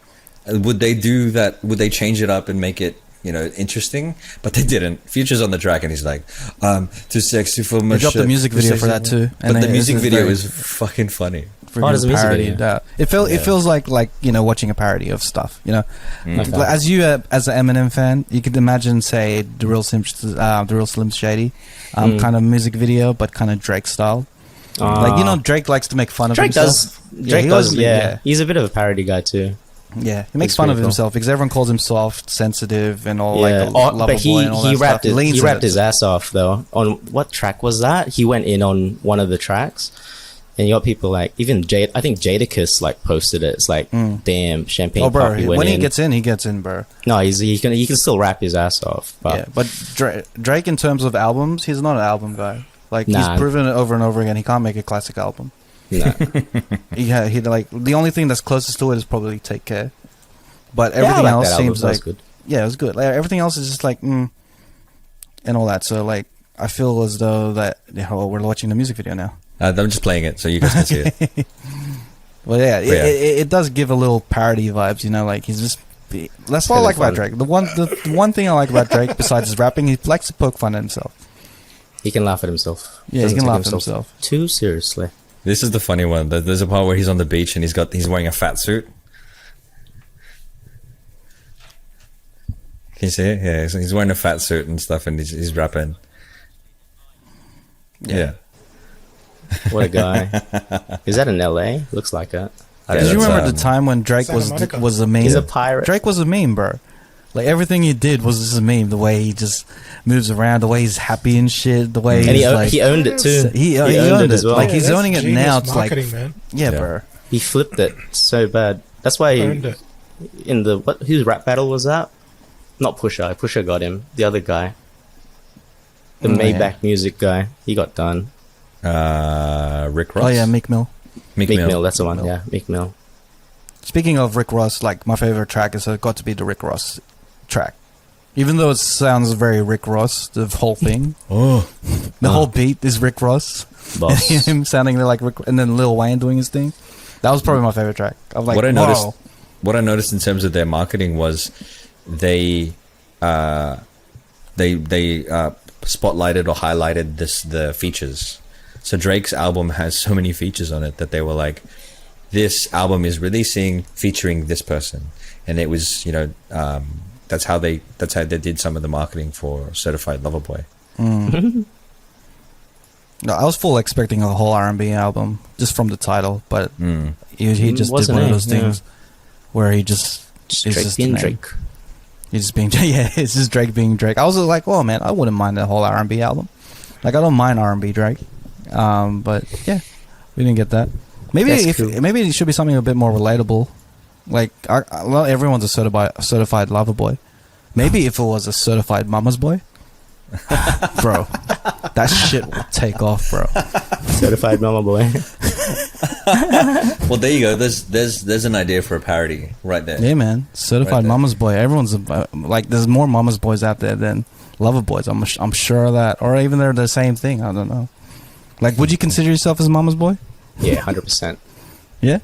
Would they do that? Would they change it up and make it, interesting? But they didn't. Future's on the track and he's like, too sexy for my They dropped shirt. a music Too video sexy for that too, But the music video very is fucking funny. there's a music parodied video. out. It feels like watching a parody of stuff. Okay. Like, as as an Eminem fan, you could imagine, say, the real Slim Shady kind of music video, but kind of Drake style. Like Drake likes to make fun of Drake himself. does. Drake he does. always- Yeah. He's a bit of a parody guy too. Yeah, he makes It's fun of pretty cool. himself because everyone calls him soft, sensitive, and all Yeah. like But lover boy and all he that rapped stuff. he leans rapped in it. his ass off though. On what track was that? He went in on one of the tracks. And you got people like even I think Jadakiss like posted it. It's like, damn, Champagne Oh, bro, Poppy went when in. he gets in, bro. No, he can still rap his ass off. But Yeah, but Drake, in terms of albums, he's not an album guy. Like Nah. he's proven it over and over again. He can't make a classic album. nah. He like the only thing that's closest to it is probably Take Care. But Yeah, I everything like else that album. seems That was like good. yeah, it was good. Like everything else is just like and all that. So like I feel as though that we're watching the music video now. I'm just playing it so you guys can see it. Well, yeah, yeah. it does give a little parody vibes. Like he's just. That's what I kinda like about fun. Drake. The one thing I like about Drake, besides his rapping, he likes to poke fun at himself. He can laugh at himself. Yeah, he Doesn't can take laugh at himself. too seriously. This is the funny one. There's a part where he's on the beach and he's wearing a fat suit. Can you see it? Yeah, he's wearing a fat suit and stuff, and he's rapping. Yeah. What a guy. Is that in LA? Looks like it. Yeah, Did you that's, remember the time when Drake Santa Monica. was a meme? He's a pirate. Drake was a meme, bro. Like everything he did was just a meme. The way he just moves around, the way he's happy and shit, the way And he's like he owned it too. he owned it as well. Like he's that's owning it genius now. It's like marketing, man. yeah, Yeah. bro. He flipped it so bad. That's why Owned it. in the whose rap battle was that? Not Pusha. Pusha got him. The other guy, the Oh, Maybach yeah. music guy, he got done. Rick Ross. Oh yeah, Meek Mill. Meek Meek Mill. Mill, that's the one. Mill. Yeah, Meek Mill. Speaking of Rick Ross, like my favorite track is got to be the Rick Ross track. Even though it sounds very Rick Ross, the whole thing, Oh, the whole beat is Rick Ross. Boss. Him sounding like Rick, and then Lil Wayne doing his thing. That was probably my favorite track. I'm like, what I whoa. noticed. What I noticed in terms of their marketing was they spotlighted or highlighted the features. So Drake's album has so many features on it that they were like, this album is releasing featuring this person, and it was, you know, that's how they did some of the marketing for Certified Lover Boy. No, I was full expecting a whole R&B album just from the title, but he just did one of those things where he just Drake just being Drake. He's just being it's just Drake being Drake. I was like, well, man, I wouldn't mind the whole R&B album. Like, I don't mind R&B Drake, but yeah, we didn't get that. Maybe maybe it should be something a bit more relatable. Like, well, everyone's a certified lover boy. Maybe if it was a certified mama's boy, bro, that shit will take off, bro. Certified mama boy. Well, there you go. There's an idea for a parody right there. Yeah, man, certified Right there. mama's boy. Everyone's like, there's more mama's boys out there than lover boys. I'm sure of that, or even they're the same thing. I don't know. Like, would you consider yourself as mama's boy? Yeah, 100%. Yeah,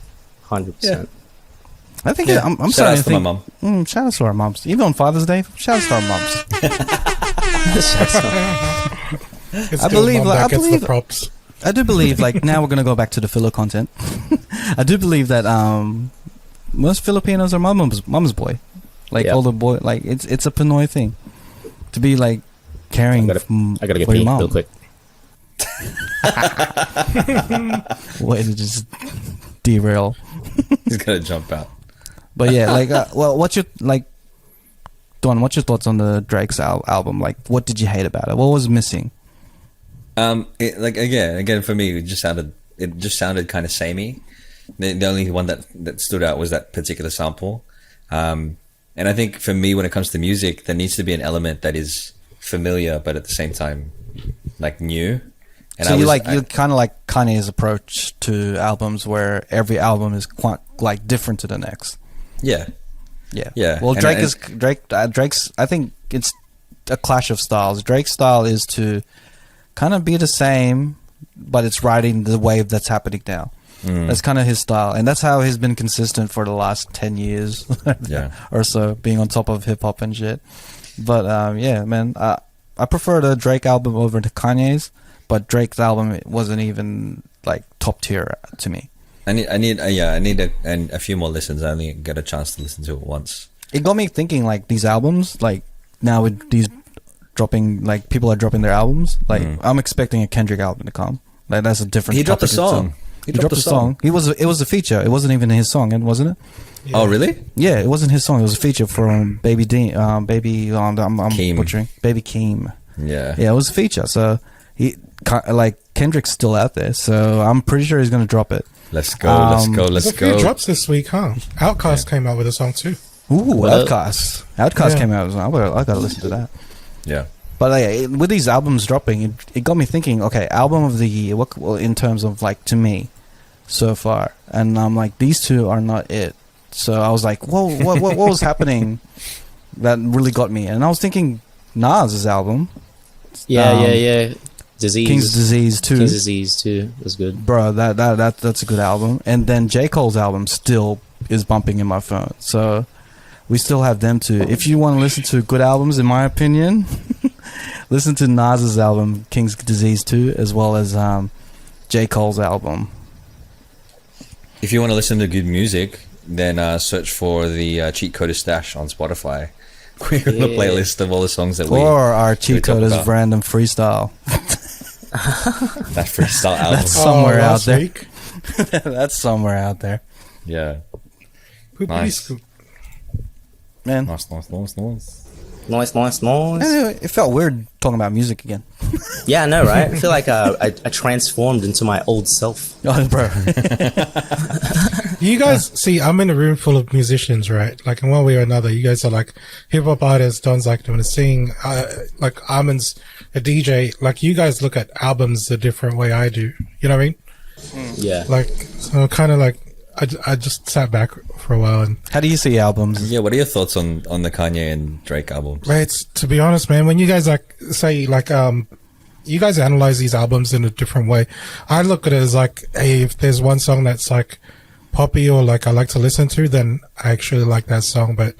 100%. I think Yeah. I'm Shout starting outs to to think. my mum. Shout out to our moms. Even on Father's Day, shout out to our moms. It's I still believe, mom like, that I gets believe- the props. I do believe, like, now we're gonna go back to the Philo content. I do believe that most Filipinos are mama's boy. Like, Yeah. older boy. Like, it's a Pinoy thing to be like caring. I gotta get for your pee mom. real quick. Way to just derail. He's gonna jump out. But yeah, like, well, what's your Don? What's your thoughts on the Drake's album? Like, what did you hate about it? What was missing? Like again for me, it just sounded kind of samey. The only one that stood out was that particular sample. And I think for me, when it comes to music, there needs to be an element that is familiar, but at the same time, like, new. And So you're kind of like Kanye's approach to albums, where every album is quite like different to the next. yeah. Yeah. Well, And- Drake's. I think it's a clash of styles. Drake's style is to kind of be the same, but it's riding the wave that's happening now. That's kind of his style, and that's how he's been consistent for the last 10 years Yeah. or so, being on top of hip hop and shit. But yeah, man, I prefer the Drake album over to Kanye's, but Drake's album wasn't even like top tier to me. I need a few more listens. I only get a chance to listen to it once. It got me thinking, like, these albums, like, now with these dropping, like, people are dropping their albums, like, I'm expecting a Kendrick album to come. Like, that's a different He dropped a topic in song. itself. He dropped a song. It was a feature. It wasn't even his song, wasn't it? Oh, really? Yeah, it wasn't his song. It was a feature from Baby I'm Keem. butchering. Baby Keem. Yeah. Yeah, it was a feature. So Kendrick's still out there. So I'm pretty sure he's gonna drop it. Let's go. Let's There's a few go. drops this week, huh? Outkast came out with a song too. Ooh, Well, Outkast Yeah. came out. I gotta listen to that. Yeah. But with these albums dropping, it got me thinking. Okay, album of the year. What in terms of, like, to me, so far, and I'm like, these two are not it. So I was like, whoa, what was happening that really got me? And I was thinking Nas' album, Yeah. Disease. King's Disease 2. King's Disease 2 was good. Bro, that's a good album. And then J. Cole's album still is bumping in my phone. So we still have them too. If you want to listen to good albums, in my opinion, listen to Nas's album, King's Disease 2, as well as J. Cole's album. If you want to listen to good music, then search for the Cheatcoders stash on Spotify. We have a playlist of all the songs that we Or our we talk Cheatcoders about. random freestyle. That freestyle album. That's somewhere out last there. week. That's somewhere out there. Yeah. Poopity Nice. scoop. Man. Nice. Nice. Anyway, it felt weird talking about music again. Yeah, I know, right? I feel like I transformed into my old self. Oh, bro. You guys see, I'm in a room full of musicians, right? Like, in one way or another, you guys are like hip hop artists. Don's like doing a sing. Like, Armin's a DJ. Like, you guys look at albums a different way I do. You know what I mean? Yeah. Like, so kind of like, I just sat back for a while and, How do you see albums? Yeah, what are your thoughts on the Kanye and Drake albums? right, it's, to be honest, man, when you guys like say like, you guys analyze these albums in a different way. I look at it as like, hey, if there's one song that's like poppy or like I like to listen to, then I actually like that song. But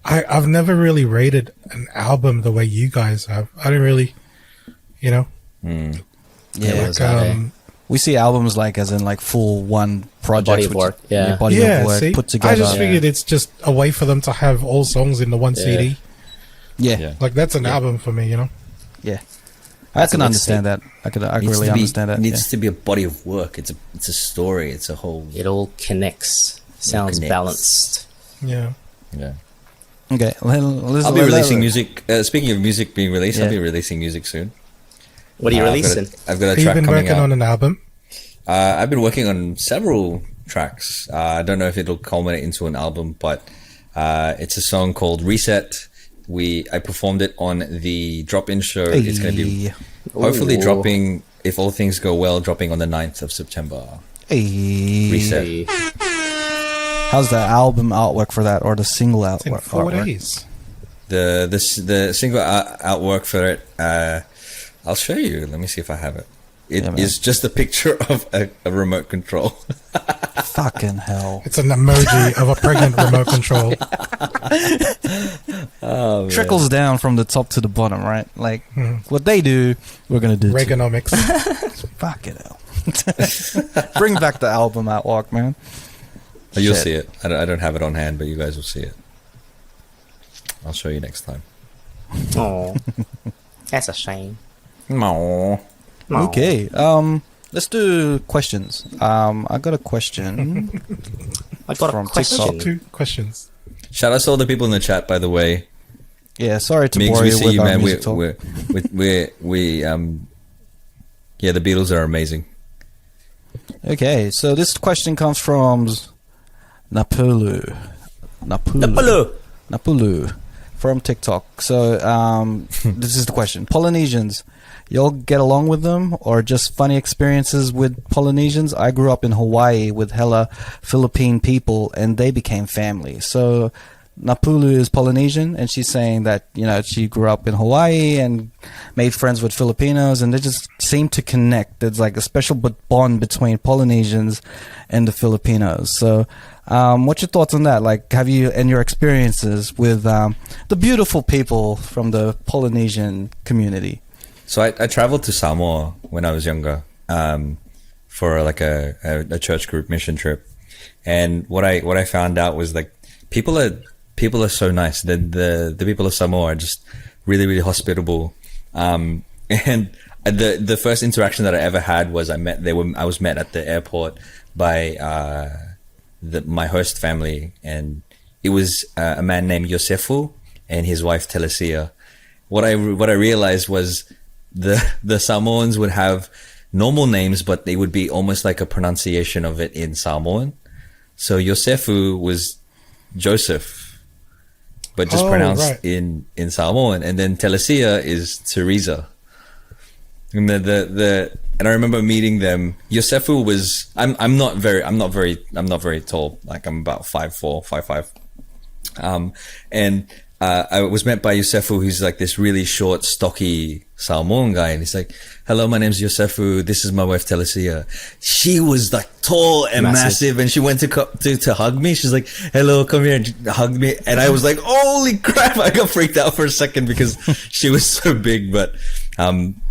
I've never really rated an album the way you guys have. I don't really you know. Yeah, we see albums like as in like full one project, body of work. Yeah, body of work see, put together. I just figured it's just a way for them to have all songs in the one CD. Yeah, like that's an album for me, you know. Yeah, I can understand that. I really understand that. It needs to be a body of work. It's a story. It's a whole. It all connects. Sounds balanced. Yeah. Yeah. Okay, I'll be releasing music. Speaking of music being released, I'll be releasing music soon. What are you releasing? I've got a Have you track been coming working out. on an album? I've been working on several tracks. I don't know if it'll culminate into an album, but it's a song called Reset. I performed it on the drop-in show. It's going to be hopefully dropping, if all things go well, dropping on the 9th of September. Reset. How's the album artwork for that, or the single It's in artwork? 4 days. The single artwork for it, I'll show you. Let me see if I have it. It is just a picture of a remote control. Fucking hell. It's an emoji of a pregnant remote control. Trickles down from the top to the bottom, right? Like, what they do, we're going to do too. Reaganomics. Fucking hell. Bring back the album artwork, man. You'll Shit. see it. I don't have it on hand, but you guys will see it. I'll show you next time. Oh, that's a shame. No. Okay. Let's do questions. I got a question. I got From a question. 2 questions. Shout out to all the people in the chat, by the way. Yeah, sorry to Migs, bore we you see with you, our man. music talk. Yeah, the Beatles are amazing. Okay, so this question comes from Napulu from TikTok. So this is the question: Polynesians, y'all get along with them, or just funny experiences with Polynesians? I grew up in Hawaii with hella Philippine people, and they became family. So Napulu is Polynesian, and she's saying that, you know, she grew up in Hawaii and made friends with Filipinos, and they just seem to connect. There's like a special bond between Polynesians and the Filipinos. So what's your thoughts on that? Like, have you, and your experiences with the beautiful people from the Polynesian community? So I traveled to Samoa when I was younger for like a church group mission trip, and what I found out was like people are so nice. The people of Samoa are just really, really hospitable. And the first interaction that I ever had was I was met at the airport by my host family, and it was a man named Yosefu and his wife Telesia. What I realized was the Samoans would have normal names, but they would be almost like a pronunciation of it in Samoan. So Yosefu was Joseph, but just pronounced in Samoan, and then Telesia is Teresa. And and I remember meeting them. Yosefu was I'm not very tall. Like I'm about 5'4", 5'5". And I was met by Yosefu, who's like this really short, stocky Samoan guy, and he's like, "Hello, my name's Yosefu. This is my wife Telesia." She was like tall and massive, and she went to hug me. She's like, "Hello, come here," and hugged me, and I was like, "Holy crap!" I got freaked out for a second because she was so big, but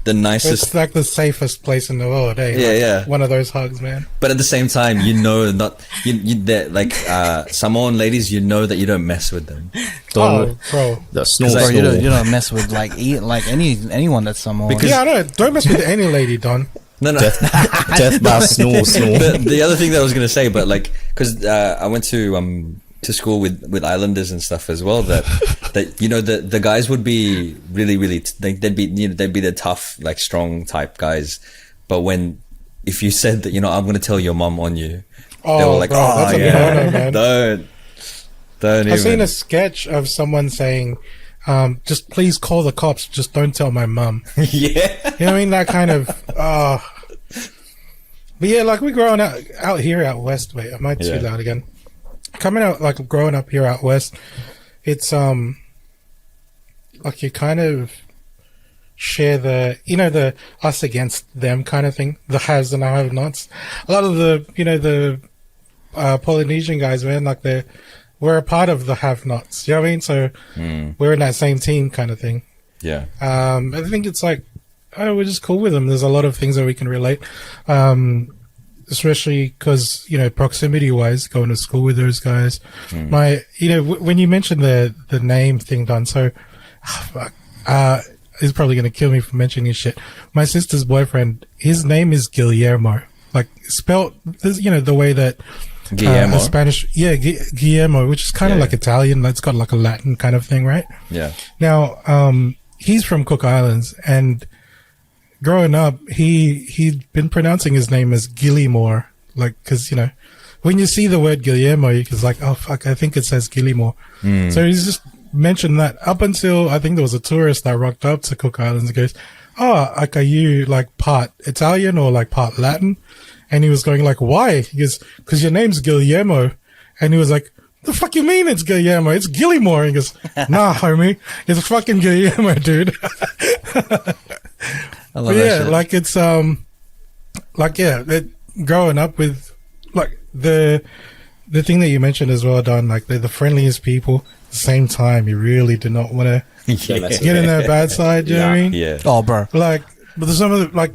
the nicest. It's like the safest place in the world, eh? Yeah, like yeah. One of those hugs, man. But at the same time, you know, like Samoan ladies, you know that you don't mess with them. Oh, bro. The snore. Bro, you don't mess with like anyone that's Samoan. Yeah, I know. Don't mess with any lady, Don. No. Death by snore. The other thing that I was going to say, but like, because I went to school with islanders and stuff as well, that you know the guys would be really they'd be the tough, like strong type guys, but if you said that, you know, I'm going to tell your mom on you, they were like, bro, that's a no-no, man. don't even. I've seen a sketch of someone saying, just please call the cops, just don't tell my mum. Yeah, you know what I mean? That kind of but yeah, like we growing out here out west. Wait, am I too loud again? Coming out, like growing up here out west, it's like you kind of share the us against them kind of thing, the haves and the have-nots. A lot of the Polynesian guys, man, like we're a part of the have-nots, you know what I mean? So we're in that same team kind of thing. Yeah. I think it's like we're just cool with them. There's a lot of things that we can relate, especially because, you know, proximity wise, going to school with those guys. When you mentioned the name thing, Don, so he's probably going to kill me for mentioning his shit. My sister's boyfriend, his name is Guillermo, like spelled, you know, the way that Guillermo. Spanish, Guillermo, which is kind of like Italian. It's got like a Latin kind of thing, right? Yeah. Now, he's from Cook Islands, and growing up, he'd been pronouncing his name as Gillimore, like, because, you know, when you see the word Guillermo, you're like, oh fuck, I think it says Gillimore. So he's just mentioned that up until I think there was a tourist that rocked up to Cook Islands and goes, oh, like, are you like part Italian or like part Latin? And he was going like, why? He goes, because your name's Guillermo. And he was like, the fuck you mean it's Guillermo? It's Gillimore. He goes, nah, homie, it's fucking Guillermo, dude. I love that shit. like it's growing up with like the thing that you mentioned as well, Don, like they're the friendliest people. At the same time, you really do not want to get in their bad side. You know what I mean? Yeah. Oh, bro. Like, but there's some of the like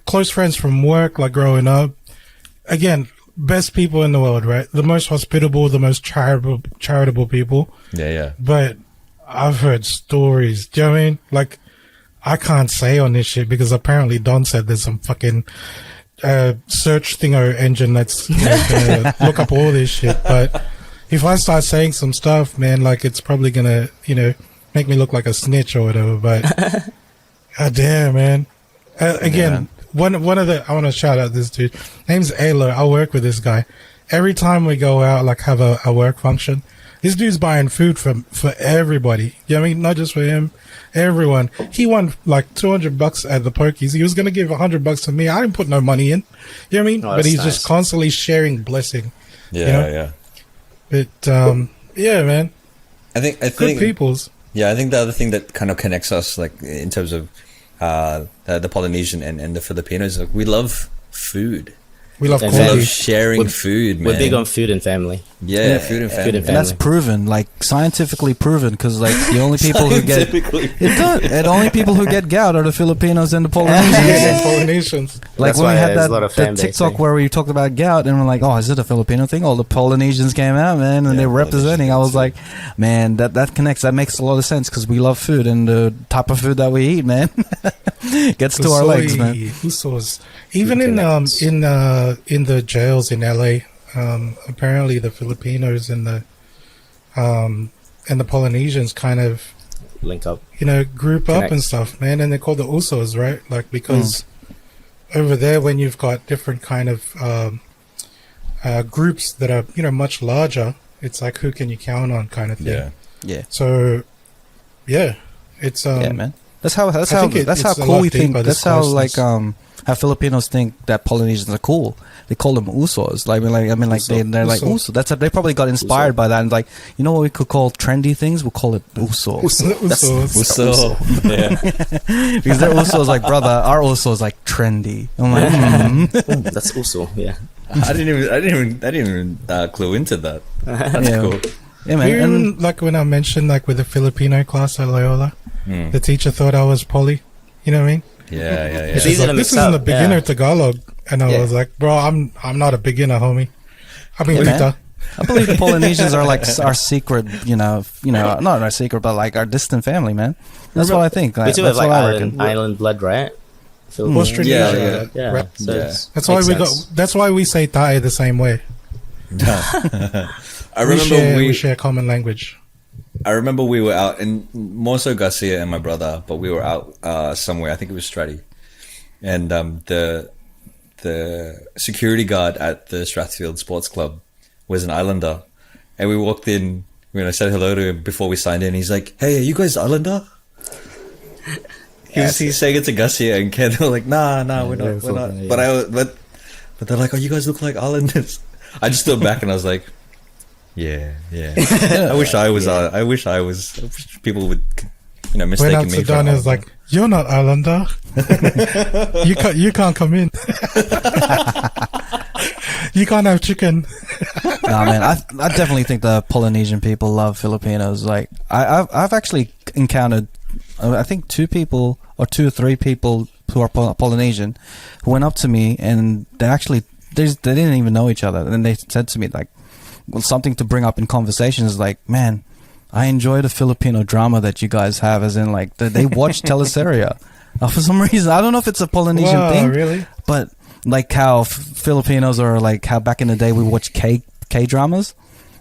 close friends from work, like growing up. Again, best people in the world, right? The most hospitable, the most charitable people. Yeah. But I've heard stories. Do you know what I mean? Like, I can't say on this shit because apparently Don said there's some fucking search thingo engine that's gonna look up all this shit. But if I start saying some stuff, man, like it's probably gonna, you know, make me look like a snitch or whatever. But god damn, man. Again, one of the, I want to shout out this dude. Name's Ayla. I work with this guy. Every time we go out, like have a work function, this dude's buying food for everybody. You know what I mean? Not just for him, everyone. He won like $200 at the pokies. He was going to give $100 to me. I didn't put no money in. You know what I mean? Oh, but he's nice. just constantly sharing blessing. Yeah, you know? yeah. But, yeah, man. I think Good peoples. Yeah, I think the other thing that kind of connects us, like in terms of the Polynesian and the Filipinos, like we love food. We love And We quality. love sharing food, man. We're big on food and family. Yeah, food and family. Food and And that's family. proven, like scientifically proven, because like the only people who get the only people who get gout are the Filipinos and the Polynesians. Yeah, Polynesians. Like That's when we why had there's that a lot of the fan base TikTok thing. where we talked about gout, and we're like, oh, is it a Filipino thing? All the Polynesians came out, man, and Yeah, they're representing. I was like, Polynesians. man, that connects. That makes a lot of sense because we love food and the type of food that we eat, man, gets to our legs, man. Usos. Even Food in connects. in the jails in LA, apparently the Filipinos and the Polynesians kind of, Link up. you know, group up Connect. and stuff, man. And they're called the Usos, right? Like because over there, when you've got different kind of groups that are, you know, much larger, it's like who can you count on kind of thing. Yeah. Yeah, So, yeah, it's yeah, man. That's how I think that's how it's a cool lot we think. deeper, That's this how closeness. like how Filipinos think that Polynesians are cool. They call them usos. Like I mean, like they're like Uso. uso. That's they probably got inspired by that. And like, you know what we could call trendy things? We'll call it uso. Usos. So, yeah. Because their uso is like, brother, our uso is like trendy. I'm like, That's also, yeah. I didn't even clue into that. That's Yeah. cool. yeah, man. Even And like when I mentioned like with the Filipino class at Loyola, the teacher thought I was poly. You know what I mean? Yeah. It's She's easy like, to this mix isn't up. a beginner Yeah. Tagalog, and I Yeah. was like, bro, I'm not a beginner, homie. I mean, Yeah, man. Peter. I believe the Polynesians are like our secret, you know, not our secret, but like our distant family, man. That's what I think. We Like, do that's have like what I reckon. island blood, right? Filipino. Austronesian. Yeah. Yeah. Right. So Yeah. it's- That's why makes we sense. got. That's why we say tae the same way. I remember we share common language. I remember we were out, and more so Garcia and my brother, but we were out somewhere. I think it was Stratty, and the security guard at the Strathfield Sports Club was an Islander, and we walked in. When I said hello to him before we signed in, he's like, "Hey, are you guys Islander?" He's saying it to Garcia and Ken. They're like, "Nah, we're not." Yeah. But they're like, "Oh, you guys look like Islanders." I just stood back and I was like, "Yeah." I wish I was. I wish people would, Went mistake out me to for Don an is like, "You're not Islander. you can't come in. You can't have chicken." Nah, man, I definitely think the Polynesian people love Filipinos. Like, I've actually encountered, I think 2 people or 2 or 3 people who are Polynesian who went up to me, and they didn't even know each other, and they said to me like, well, something to bring up in conversations like, man, I enjoy the Filipino drama that you guys have, as in like they watch teleseria. For some reason, I don't know if it's a Polynesian thing, really? But like how Filipinos are, like how back in the day we watched K dramas.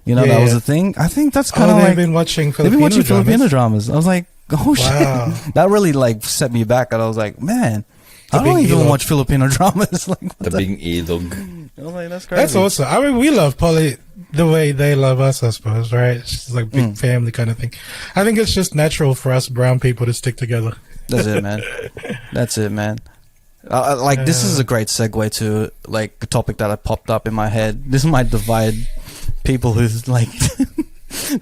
You know, that was a thing. I think that's kind of like they've been watching Filipino dramas. I was like, oh shit, that really like set me back, and I was like, man, I don't even watch Filipino dramas. Like the big ilog. I was like, that's crazy. That's awesome. I mean, we love Poly the way they love us, I suppose, right? It's just like big family kind of thing. I think it's just natural for us brown people to stick together. That's it, man. That's it, man. This is a great segue to like a topic that popped up in my head. This might divide people who's like,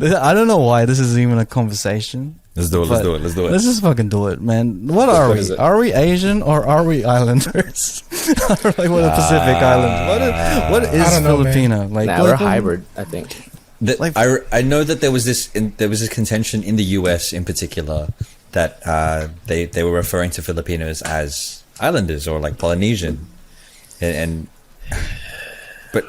I don't know why this is even a conversation. Let's do it. Let's just fucking do it, man. What are we? Are we Asian or are we Islanders? Like what a Pacific Island? What is Filipino? Like we're a hybrid, I think. I know that there was this contention in the US in particular that they were referring to Filipinos as Islanders or like Polynesian, but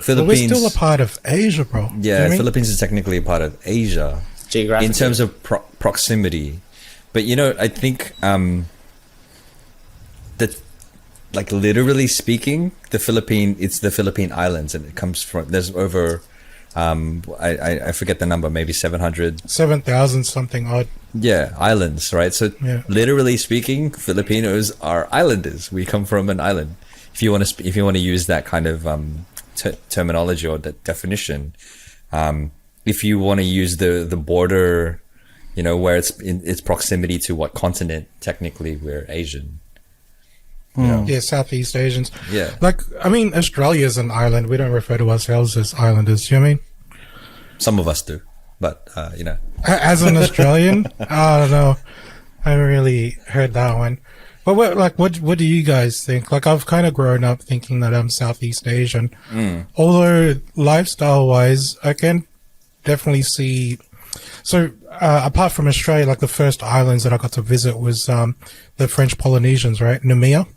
Philippines. We're still a part of Asia, bro. Yeah, Philippines is technically a part of Asia in terms of proximity. But you know, I think that, like literally speaking, it's the Philippine Islands, and it comes from there's over. I forget the number, maybe 7,000 something odd. Yeah, islands, right? So literally speaking, Filipinos are islanders. We come from an island. If you want to use that kind of terminology or that definition, if you want to use the border, you know, where it's in its proximity to what continent, technically we're Asian. You know? Yeah, Southeast Asians. Yeah. Like, I mean, Australia's an island. We don't refer to ourselves as islanders, you know what I mean? Some of us do, but, you know. As an Australian, I don't know. I haven't really heard that one. But what do you guys think? Like, I've kind of grown up thinking that I'm Southeast Asian. Although, lifestyle-wise, I can definitely see... So, apart from Australia, like the first islands that I got to visit was the French Polynesians, right? Numia.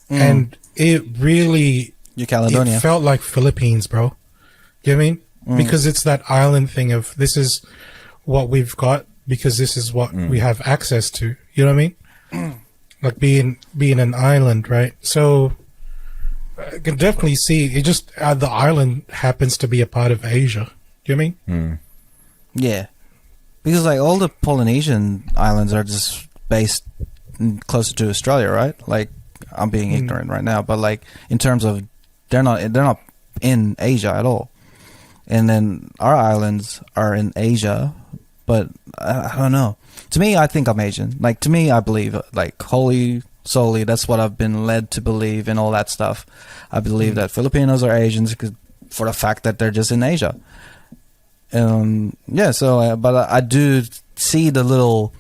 And it really... Caledonia. It felt like Philippines, bro. You know what I mean? Because it's that island thing of this is what we've got because this is what we have access to. You know what I mean? Like being an island, right? So I can definitely see it. Just the island happens to be a part of Asia. Do you know what I mean? Yeah, because like all the Polynesian islands are just based closer to Australia, right? Like I'm being ignorant right now, but like in terms of they're not in Asia at all. And then our islands are in Asia, but I don't know. To me, I think I'm Asian. Like, to me, I believe, like, solely, that's what I've been led to believe and all that stuff. I believe that Filipinos are Asians for the fact that they're just in Asia. Yeah, so, but I do see the little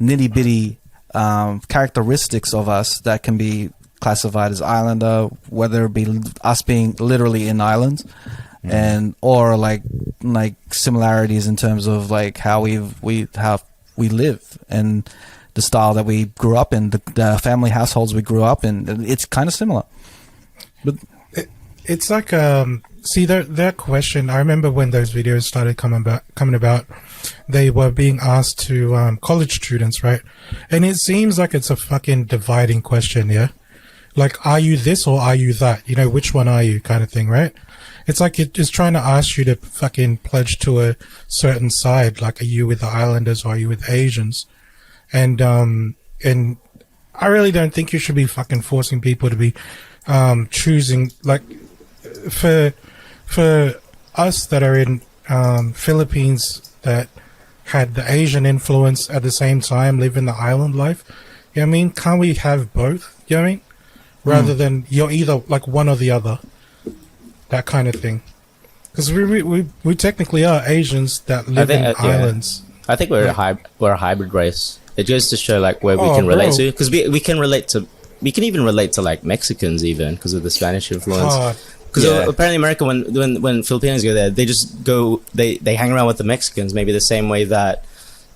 nitty-bitty characteristics of us that can be classified as islander, whether it be us being literally in islands, and or like similarities in terms of like how we live and the style that we grew up in, the family households we grew up in. It's kind of similar, but it's like see that question. I remember when those videos started coming about, they were being asked to college students, right? And it seems like it's a fucking dividing question, yeah. Like, are you this or are you that? You know, which one are you, kind of thing, right? It's like it's trying to ask you to fucking pledge to a certain side. Like, are you with the Islanders or are you with Asians? And I really don't think you should be fucking forcing people to be choosing. Like, for us that are in Philippines that had the Asian influence at the same time, live in the island life, you know what I mean? Can't we have both? You know what I mean? Rather than you're either like one or the other. That kind of thing, because we technically are Asians that live in islands. I think we're a hybrid race. It goes to show like where we can relate to, because we can even relate to like Mexicans even because of the Spanish influence. Because apparently America, when Filipinos go there, they just go they hang around with the Mexicans, maybe the same way that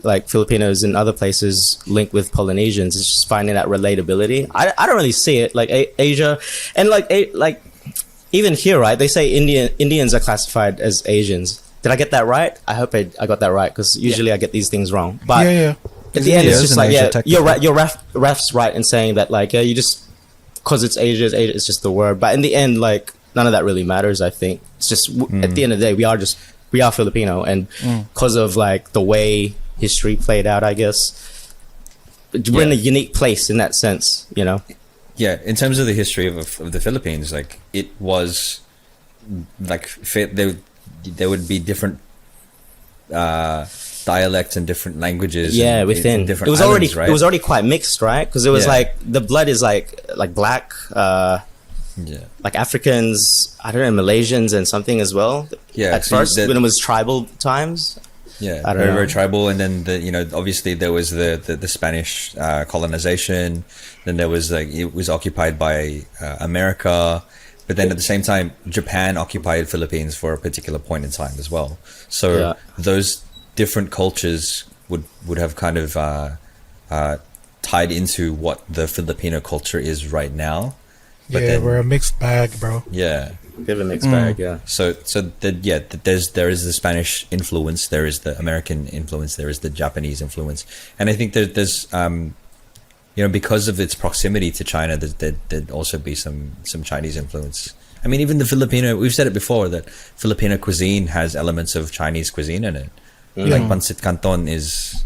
like Filipinos in other places link with Polynesians. It's just finding that relatability. I don't really see it like Asia, and like even here, right? They say Indians are classified as Asians. Did I get that right? I hope I got that right, because usually I get these things wrong. But at the end, it's just like, you're right. Your ref's right in saying that, like, you just, because it's Asia, it's just the word. But in the end, like, none of that really matters. I think it's just at the end of the day, we are Filipino, and because of like the way history played out, I guess we're in a unique place in that sense, you know. Yeah, in terms of the history of the Philippines, like, it was like there would be different dialects and different languages. Yeah, within different it was islands, already, right? It was already quite mixed, right? Because it was like the blood is like black, like Africans, I don't know, Malaysians and something as well. Yeah, at first when it was tribal times. Yeah, I don't know. very tribal, and then obviously there was the Spanish colonization. Then there was like, it was occupied by America, but then at the same time Japan occupied Philippines for a particular point in time as well. So those different cultures would have kind of tied into what the Filipino culture is right now. But then, we're a mixed bag, bro. Yeah. Bit of a mixed bag, yeah. So there is the Spanish influence, there is the American influence, there is the Japanese influence, and I think there's because of its proximity to China, there'd also be some Chinese influence. I mean, even the Filipino, we've said it before, that Filipino cuisine has elements of Chinese cuisine in it. Like pancit canton is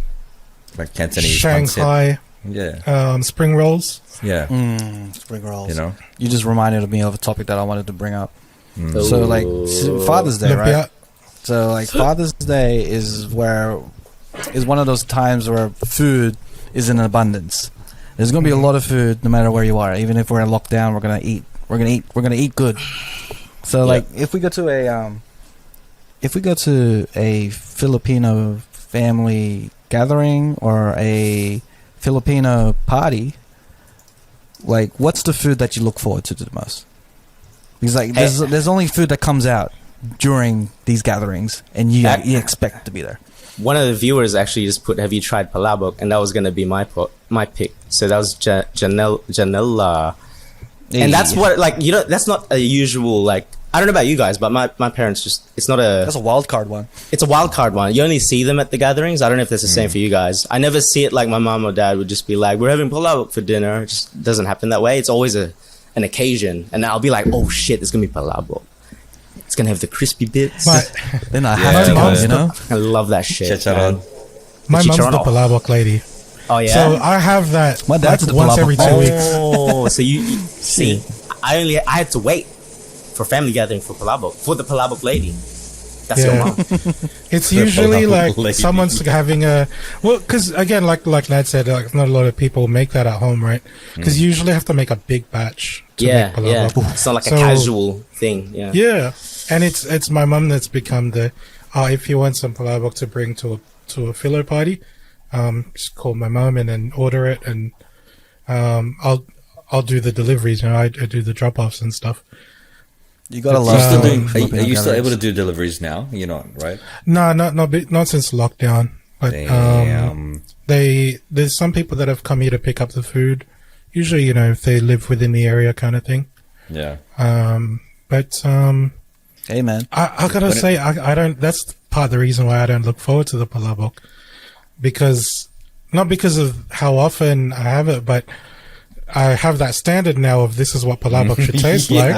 like Cantonese Shanghai. Pancit. Spring rolls. Yeah. Spring rolls. You just reminded me of a topic that I wanted to bring up. So like Father's Day, right? So like Father's Day is one of those times where food is in abundance. There's gonna be a lot of food no matter where you are. Even if we're in lockdown, we're gonna eat good. So like if we go to a Filipino family gathering or a Filipino party, like, what's the food that you look forward to the most? Because like there's only food that comes out during these gatherings, and you expect to be there. One of the viewers actually just put, "Have you tried palabok?" And that was going to be my pick. So that was Janella. And that's what, like, that's not a usual, like, I don't know about you guys, but my parents just, it's not a... That's a wild card one. It's a wild card one. You only see them at the gatherings. I don't know if that's the same for you guys. I never see it like my mom or dad would just be like, "We're having palabok for dinner." It just doesn't happen that way. It's always an occasion. And I'll be like, "Oh shit, there's going to be palabok. It's going to have the crispy bits." But then I have to go, I love that shit. My mom's the palabok lady. Oh yeah. So I have that. My dad's the once palabok. every 2 weeks. Oh, so you see, I had to wait for family gathering for palabok, for the palabok lady. That's your mom. It's usually like someone's having because again, like Nat said, like, not a lot of people make that at home, right? Because you usually have to make a big batch. Yeah. It's not like a casual thing. Yeah, and it's my mom that's become the if you want some palabok to bring to a filo party, just call my mom and then order it, and I'll do the deliveries. I do the drop offs and stuff. You gotta love. Are you still able to do deliveries now? You're not, right? No, not since lockdown. But Damn. There's some people that have come here to pick up the food. Usually, if they live within the area, kind of thing. Yeah. But hey man, I gotta say, I don't. That's part of the reason why I don't look forward to the palabok, not because of how often I have it, but I have that standard now of this is what palabok should taste like.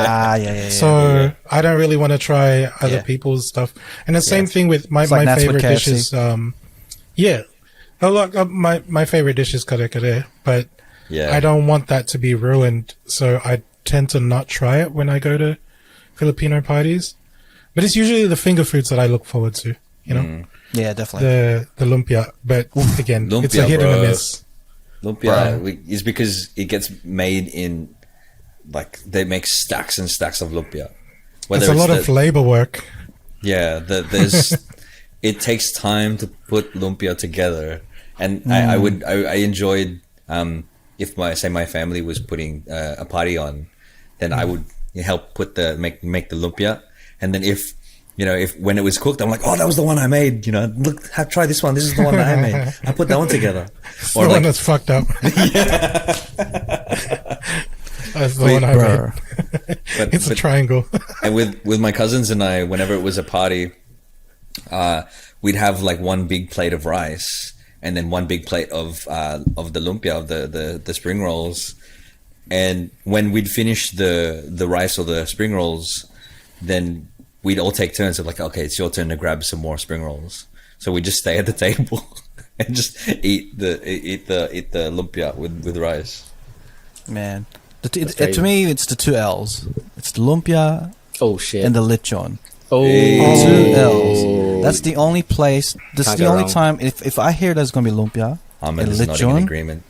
So I don't really want to try other people's stuff. And the same thing with my favorite dishes. My favorite dish is kare kare, but I don't want that to be ruined. So I tend to not try it when I go to Filipino parties. But it's usually the finger foods that I look forward to. Yeah, definitely. The lumpia, but again, Lumpia, it's a hit and a miss. Lumpia is because it gets made in, like, they make stacks and stacks of lumpia. It's a lot of labor work. Yeah, there's it takes time to put lumpia together, and I enjoyed if my family was putting a party on, then I would help make the lumpia, and then if you know, if when it was cooked, I'm like, oh, that was the one I made. You know, look, try this one. This is the one that I made. I put that one together. It's the one that's fucked up. That's the one I made. It's a triangle. And with my cousins and I, whenever it was a party, we'd have like one big plate of rice and then one big plate of the lumpia, of the spring rolls. And when we'd finish the rice or the spring rolls, then we'd all take turns of like, okay, it's your turn to grab some more spring rolls. So we'd just stay at the table and just eat the lumpia with rice. Man, to me, it's the two L's. It's the lumpia Oh shit. and the lechon. Oh. Two L's. That's the only place. This is Can't the go only wrong. time. If I hear there's gonna be lumpia Ahmed and is nodding in lechon, agreement.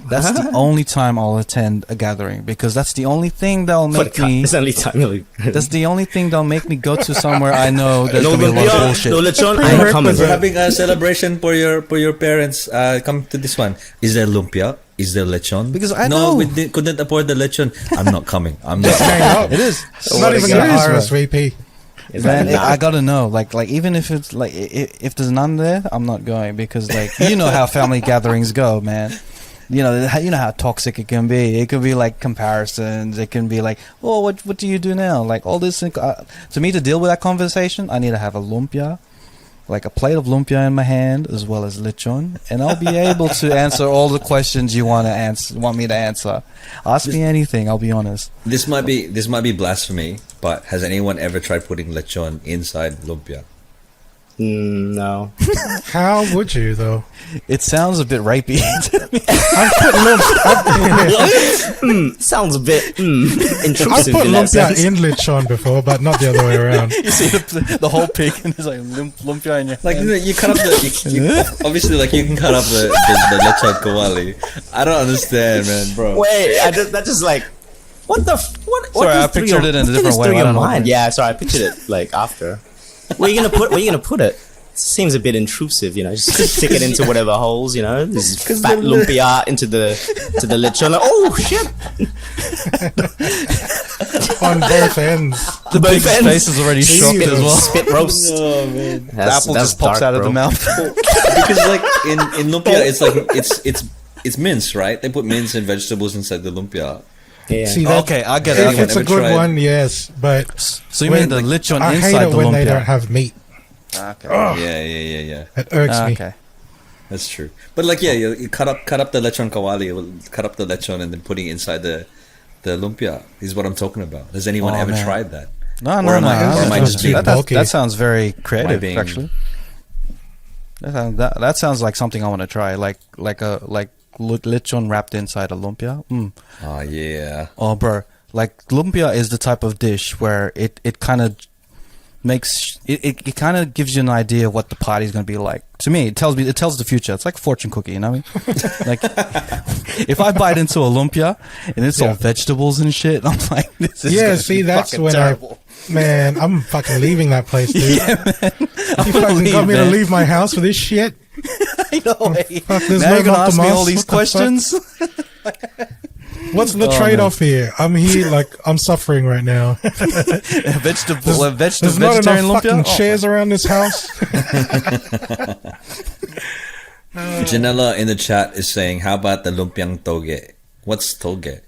that's the only time I'll attend a gathering, because that's the only thing that'll make me. It's only time. That's the only thing that'll make me go to somewhere I know there's No gonna be a lot of lumpia, bullshit. no lechon. Pretty I ain't coming. requisite. We're having a celebration for your parents. Come to this one. Is there lumpia? Is there lechon? Because I no, know. we couldn't afford the lechon. I'm not coming. I'm not. Hang up. It is. It's not even It going to is, hire bro. us, VP. Is Man, that I gotta know. Like even if it's like if there's none there, I'm not going, because like you know how family gatherings go, man. You know how toxic it can be. It could be like comparisons. It can be like, oh, what do you do now? Like all this. To me, to deal with that conversation, I need to have a lumpia, like a plate of lumpia in my hand, as well as lechon, and I'll be able to answer all the questions you want me to answer. Ask me anything. I'll be honest. This might be blasphemy, but has anyone ever tried putting lechon inside lumpia? No. How would you, though? It sounds a bit rapey. Sounds a bit I've intrusive put in that lumpia sense. in lechon before, but not the other way around. You see the whole pig, and there's like lumpia in your Like hand. you cut up obviously like you can cut up the lechon kawali. I don't understand, man, bro. Wait, that just like, what the what? Sorry, what I goes through pictured your- it in a what different goes way, through I your don't know. mind? Yeah, sorry, I pictured it like after. Where you gonna put it? Seems a bit intrusive, you know. Just stick it into whatever holes, you know. This fat lumpia into the lechon. Like, oh shit! On both ends. The Both pig's ends. face is already shocked Jesus. as well. Spit roast. Oh man. The apple just pops out of the mouth. Because like in lumpia it's like it's mince, right? They put mince and vegetables inside the lumpia. Yeah. See, that, Okay, I get it. if I get it's it. a good tried? one, yes, but So you mean the lechon I hate inside it the when they don't lumpia? have meat. Okay. Yeah. It irks me. Okay. That's true. But like you cut up the lechon kawali, cut up the lechon and then putting it inside the lumpia is what I'm talking about. Has anyone Oh, ever man. tried that? No. Or am I just being bulky? That sounds very creative, being- actually. That sounds like something I want to try, like lechon wrapped inside a lumpia. Oh yeah. Oh, bro, like lumpia is the type of dish where it kind of makes it kind of gives you an idea of what the party's going to be like. To me, it tells the future. It's like a fortune cookie, you know what I mean? Like if I bite into a lumpia and it's all vegetables and shit, I'm like, this is gonna See, be that's fucking when terrible. I'm fucking leaving that place, dude. Yeah, man. You fucking got me to leave my house for this shit? I know. Fuck, there's Now no you're gonna ask me Optimus. all these What the fuck? questions. What's the Oh, trade-off here? I'm here, like, I'm suffering right now. a There's not vegetarian enough lumpia. fucking Oh, chairs around this house. Janella in the chat is saying, how about the lumpiang toge? What's toge?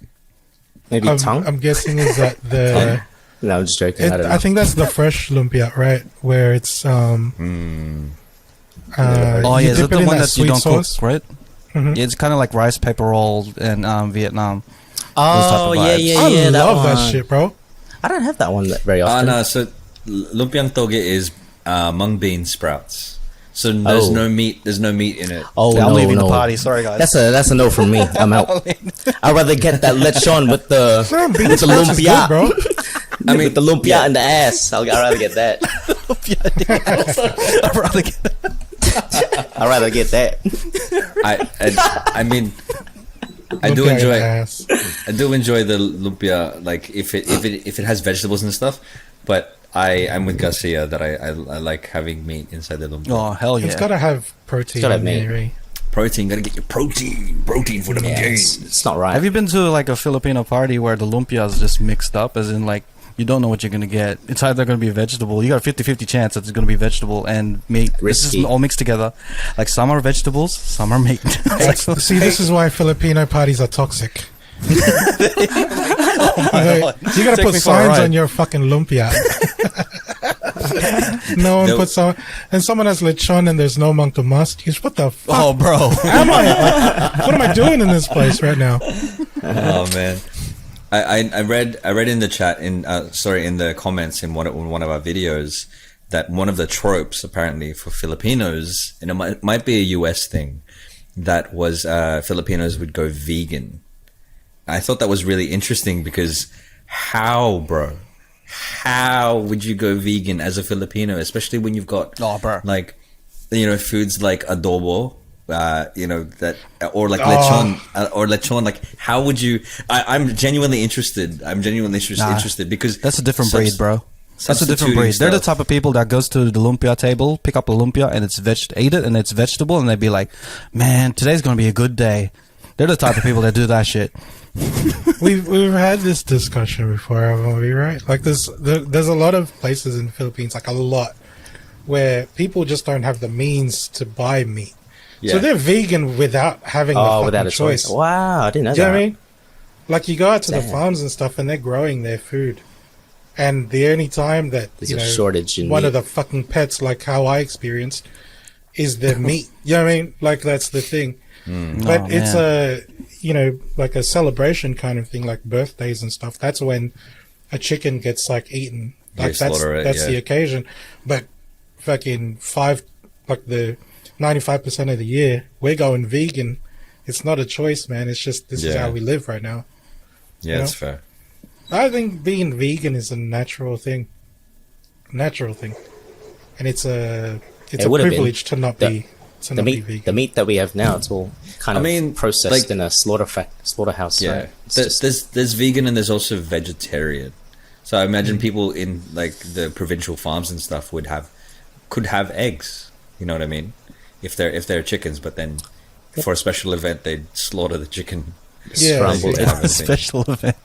Maybe tongue. I'm guessing is that the... No, I'm just joking. I don't know. I think that's the fresh lumpia, right? Where it's Oh you yeah, is dip that it the in one that you sweet don't sauce. cook, right? Mhm. Yeah, it's kind of like rice paper roll in Vietnam. Oh Those type of yeah, vibes. yeah. I love that one. shit, bro. I don't have that one very often. No, so lumpiang toge is mung bean sprouts. So there's Oh. no meat. There's no meat in it. Oh I'm no, leaving no. the party. Sorry, guys. That's a no from me. I'm out. I'd rather get that lechon with the Man, bean with the sprouts is good, lumpia, bro. I mean, with the lumpia in the ass. I'd rather get that. I'd rather get I'd rather get that. I mean, I do Lumpia enjoy. ass. I do enjoy the lumpia, like if it has vegetables and stuff. But I'm with Garcia that I like having meat inside the lumpia. Oh hell yeah! It's gotta have protein. gotta have in it, meat. anyway. Protein, gotta get your protein for the Yeah, gains. it's not right. Have you been to like a Filipino party where the lumpia is just mixed up, as in like you don't know what you're going to get. It's either going to be a vegetable. You got a 50-50 chance that it's going to be vegetable and meat. This is all mixed together. Like, some are vegetables, some are meat. See, this is why Filipino parties are toxic. You gotta put signs on your fucking lumpia. No one puts on, and someone has lechon and there's no monk to must. What the fuck? Oh, bro. What am I doing in this place right now? Oh man, I read in the chat in the comments in one of our videos that one of the tropes apparently for Filipinos, and it might be a US thing, that was Filipinos would go vegan. I thought that was really interesting because how would you go vegan as a Filipino, especially when you've got like, you know, foods like adobo, you know, that, or like lechon, like how would you? I'm genuinely interested. Interested because that's a different breed, bro. That's a different breed. They're the type of people that goes to the lumpia table, pick up a lumpia, and eat it, and it's vegetable, and they'd be like, "Man, today's gonna be a good day." They're the type of people that do that shit. We've had this discussion before, haven't we? Right? Like there's a lot of places in the Philippines, like a lot, where people just don't have the means to buy meat, so they're vegan without having a choice. Wow, I didn't know that. You know what I mean? Like you go out to the farms and stuff, and they're growing their food, and the only time that there's a shortage in one meat. of the fucking pets, like how I experienced, is the meat. You know what I mean? Like that's the thing. But it's a, you know, like a celebration kind of thing, like birthdays and stuff. That's when a chicken gets like eaten. Like that's the occasion. But fucking the 95% of the year, we're going vegan. It's not a choice, man. It's just this is how we live right now. Yeah, that's fair. I think being vegan is a natural thing. And it's a privilege to not be. The meat that we have now, it's all kind of processed in a slaughterhouse. Yeah, right? there's vegan and there's also vegetarian. So I imagine people in like the provincial farms and stuff could have eggs. You know what I mean? If they're chickens, but then for a special event they'd slaughter the chicken. Scramble it. Special event.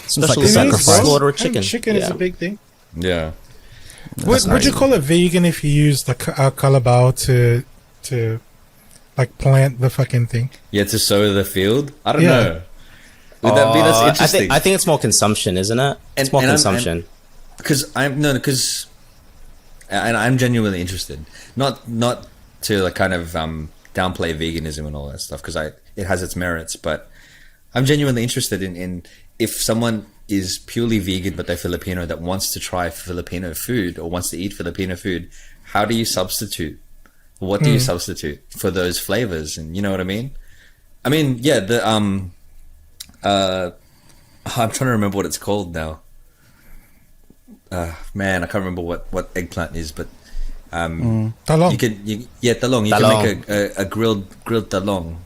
Special sacrifice. Slaughter a chicken. Chicken is a big thing. Yeah. Would you call it vegan if you use the calabaw to like plant the fucking thing? Yeah, to sow the field. I don't know. Would that be? That's interesting. I think it's more consumption, isn't it? It's more consumption. Because I'm genuinely interested. Not to like kind of downplay veganism and all that stuff, because it has its merits. But I'm genuinely interested in if someone is purely vegan but they're Filipino that wants to try Filipino food or wants to eat Filipino food, how do you substitute? What do you substitute for those flavors? And you know what I mean? I mean, yeah, I'm trying to remember what it's called now. Man, I can't remember what eggplant is, but talong. talong. You can make a grilled talong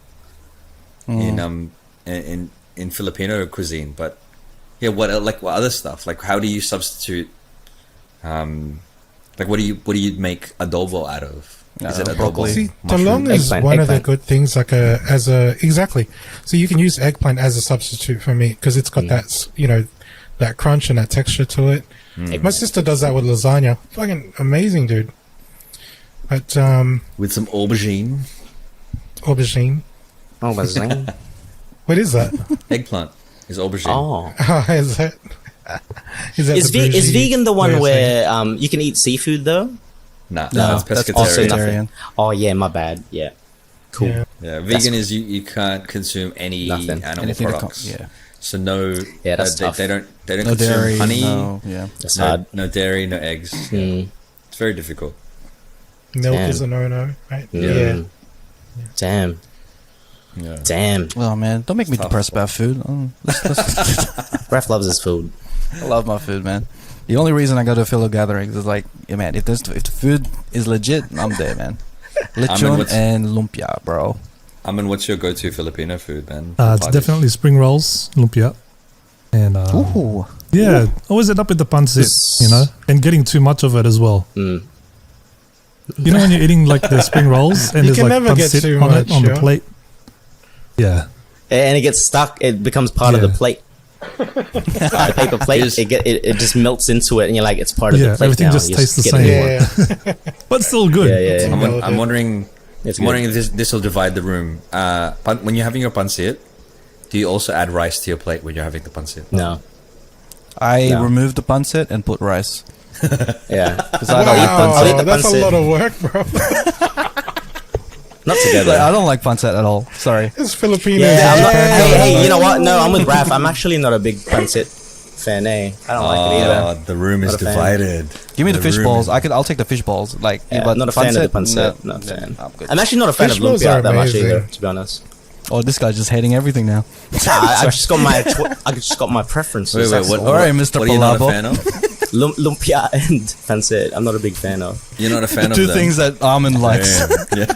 in Filipino cuisine. But yeah, what other stuff? Like, how do you substitute? Like, what do you make adobo out of? Is it adobo? See, talong is one of the good things, like exactly. So you can use eggplant as a substitute for meat because it's got that crunch and that texture to it. My sister does that with lasagna. Fucking amazing, dude. But with some aubergine. Aubergine. What is that? Eggplant is aubergine. Oh, is that? Is vegan the one where you can eat seafood though? No, that's pescatarian. Oh yeah, my bad. Yeah, cool. Yeah, vegan is you can't consume any animal products. So no, that's tough. They don't No consume dairy, honey. That's hard. No dairy, no eggs. It's very difficult. Milk is a no-no, right? Yeah. Damn. Yeah. Damn. Well, man, don't make me depressed about food. Raph loves his food. I love my food, man. The only reason I go to Philo gatherings is like, yeah, man, if the food is legit, I'm there, man. Lechon and lumpia, bro. I mean, what's your go-to Filipino food, man? It's definitely spring rolls, lumpia, and ooh. Yeah, always end up with the pancit, and getting too much of it as well. You know when you're eating like the spring rolls and there's like pancit on the plate. Yeah, and it gets stuck. It becomes part of the plate. Paper plate, it just melts into it, and you're like, it's part of the plate everything now. just You tastes the get same. it. Yeah. But still good. Yeah. I'm wondering. It's I'm wondering if this will divide the room. When you're having your pancit, do you also add rice to your plate when you're having the pancit? No. I No. removed the pancit and put rice. Yeah. Because I don't like Wow, pancit. I'll eat the that's a pancit. lot of work, bro. Not together. Like, I don't like pancit at all. Sorry. It's Filipinos. Yeah, I'm not, Japan. hey, you know what? No, I'm with Raph. I'm actually not a big pancit fan. I don't like it either. The room is Not a fan. divided. Give me the fish room balls. is- I'll take the fish balls. Like, Yeah, but not a fan of the pancit, pancit. Not a fan. I'm good. I'm actually not a fan Fish of balls lumpia are that much either, amazing. to be honest. Oh, this guy's just hating everything now. I just got my preferences. Wait, That's what? all. All right, Mr. What are you not a Palabo. fan of? Lumpia and pancit. I'm not a big fan of. You're not a fan of Two them. things that Armin likes. Yeah.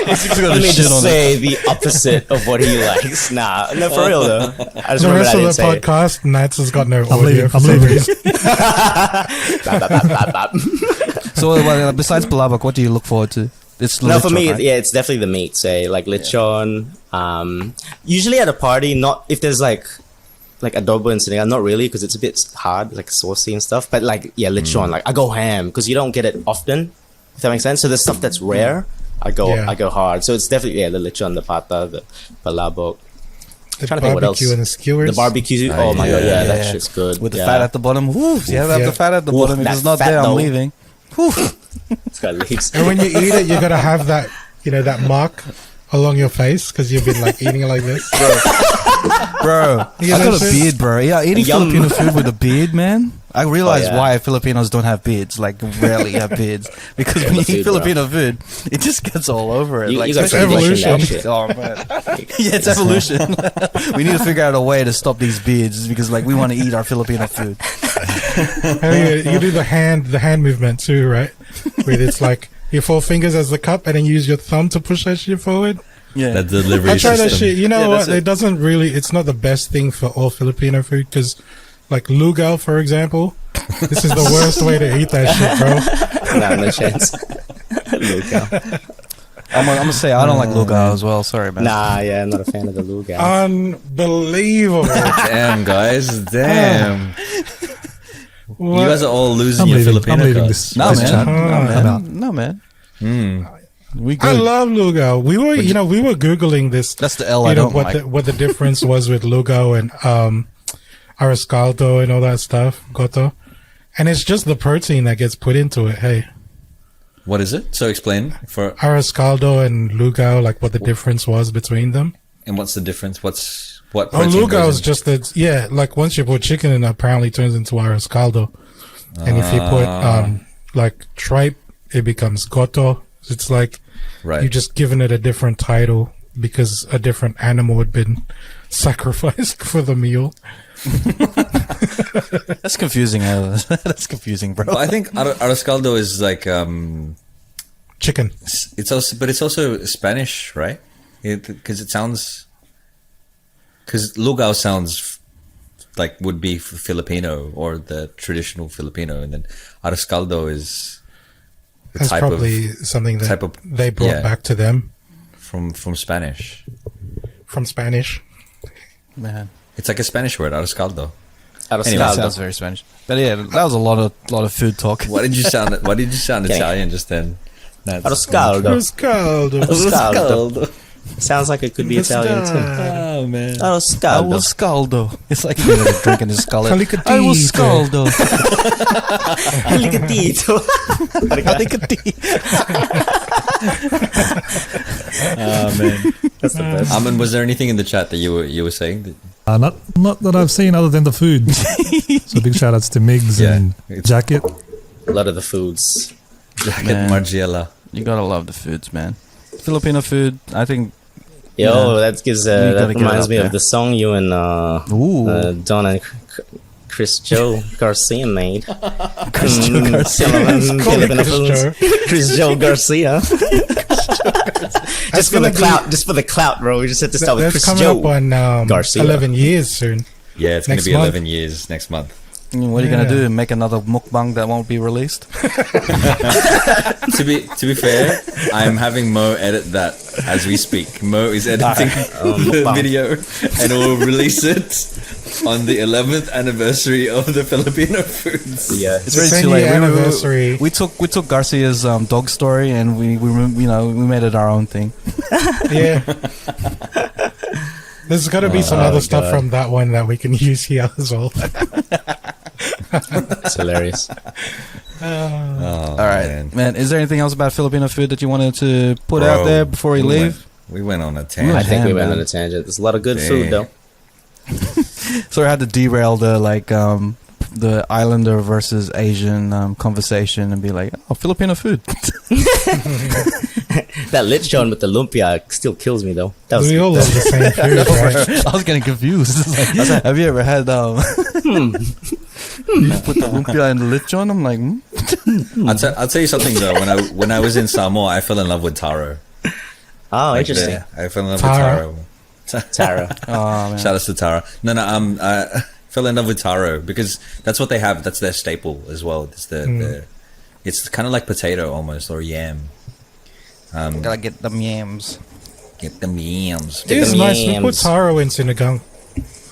He's gonna Let me shit just on it. say the opposite of what he likes. Nah, no, for real though. I just The remember rest I of didn't the say it. podcast, Nats has got no I'm audio leaving. for I'm some leaving. reason. Bap, bap, bap, bap. So, besides palabok, what do you look forward to? It's No, for lechon, me, right? yeah, it's definitely the meat. Say like lechon. Usually at a party, not if there's like adobo and sinigang, not really because it's a bit hard, like saucy and stuff. But like lechon, like I go ham because you don't get it often. If that makes sense. So the stuff that's rare, I go hard. So it's definitely the lechon, the pata, the palabok. The Trying to think what else. barbecue and the skewers. The barbecue. Oh my god, yeah, that shit's good. With the yeah. fat at the bottom. Woo, you have to have Yeah. the fat at the Oof, bottom. If that it's not fat there, I'm though. leaving. This guy leaves. And when you eat it, you gotta have that, that mark along your face because you've been like eating it like this. Bro, You I know got a shit? beard, bro. Yeah, eating Yum. Filipino food with a beard, man. I realize yeah. why Filipinos don't have beards, like rarely have beards. Because when you the eat food, bro. Filipino food, it just gets all over it. You, like, you got especially evolution. evolution. That shit. Oh man, yeah, it's evolution. We need to figure out a way to stop these beards because, like, we want to eat our Filipino food. And you do the hand movement too, right? Where it's like your four fingers as the cup, and then you use your thumb to push that shit forward. Yeah, That delivery I try system. that shit. You know Yeah, what? that's it. It doesn't really. It's not the best thing for all Filipino food because, like lugaw, for example, this is the worst way to eat that shit, bro. Nah, no chance. Luca. I'm gonna say I don't like lugaw as well. Sorry, man. Nah, yeah, I'm not a fan of the Luga. Unbelievable. Damn, guys. Damn. You guys are all losing I'm your leaving. Filipino I'm leaving cards. this. No, this man. chat. No, I'm out. man. No, man. Hmm. We I good. love lugaw. We were, we were googling this. That's the L I don't what like. what the difference was with lugaw and arroscaldo and all that stuff, goto, and it's just the protein that gets put into it. Hey, What is it? So explain for arroscaldo and lugaw, like what the difference was between them. and what's the difference? What Oh, protein lugaw goes is in? just that. Yeah, like once you put chicken in, it apparently turns into arroscaldo, and if you put like tripe, it becomes goto. It's like right. you've just given it a different title because a different animal had been sacrificed for the meal. That's confusing. That's confusing, bro. Well, I think arroscaldo is like Chicken. it's also Spanish, right? Because lugaw sounds like would be Filipino or the traditional Filipino, and then arroscaldo is the That's type probably of something that type of- they brought yeah. back to them from Spanish. from Spanish. Man, It's like a Spanish word, arroscaldo. that Arroscaldo. sounds very Spanish. But yeah, that was a lot of food talk. Why did you sound Okay. Italian just then? That's Arroscaldo. Arroscaldo. Arroscaldo. Sounds like it could be Italian too. Oh man. I Arroscaldo. was scaldo. It's like you're drinking his skull. I was Calicatito. scaldo. Alicatito. Oh man. That's the best. Was there anything in the chat that you were saying? Not that I've seen other than the food. So big shout outs to Migs Yeah, and it's- Jacket. A lot of the foods. Jacket Man. Margiela. You gotta love the foods, man. Filipino food, I think. Yo, Yeah. that gives You that gotta get it reminds out me there. of the song you and Ooh. Don and Chris Joe Garcia made. Chris Joe Garcia. Call me Chris Joe. Chris Joe Garcia. Just for the clout, bro. We just had to start with That's Chris coming Joe. up on Garcia. 11 years soon. Yeah, it's going to Next be month. 11 years next month. What are you Yeah. gonna do? Make another mukbang that won't be released? To be fair, I'm having Mo edit that as we speak. Mo is editing the mukbang. video and we'll release it on the 11th anniversary of the Filipino foods. Yeah. It's very 10 too late. year anniversary. We took Garcia's dog story and we made it our own thing. Yeah. There's got to be some other stuff from that one that we can use here as well. It's hilarious. Oh, All right, man. Is there anything else about Filipino food that you wanted to put out there before we leave? We went on a tangent. I think we went man. on a tangent. There's a lot of good food, though. So I had to derail the the Islander versus Asian conversation and be like, oh, Filipino food. That lechon with the lumpia still kills me, though. That was We all love the same food, right? I was getting confused. It's like, have you ever had you put the lumpia in the lechon? I'm like, I'll tell you something though. When I was in Samoa, I fell in love with taro. Oh, interesting. I fell in love Taro. with taro. Taro. oh man. Shout out to taro. No, I fell in love with taro because that's what they have. That's their staple as well. It's it's kind of like potato almost, or yam. Gotta get the yams. Get them yams. It is nice. We put yams. taro in sinigang.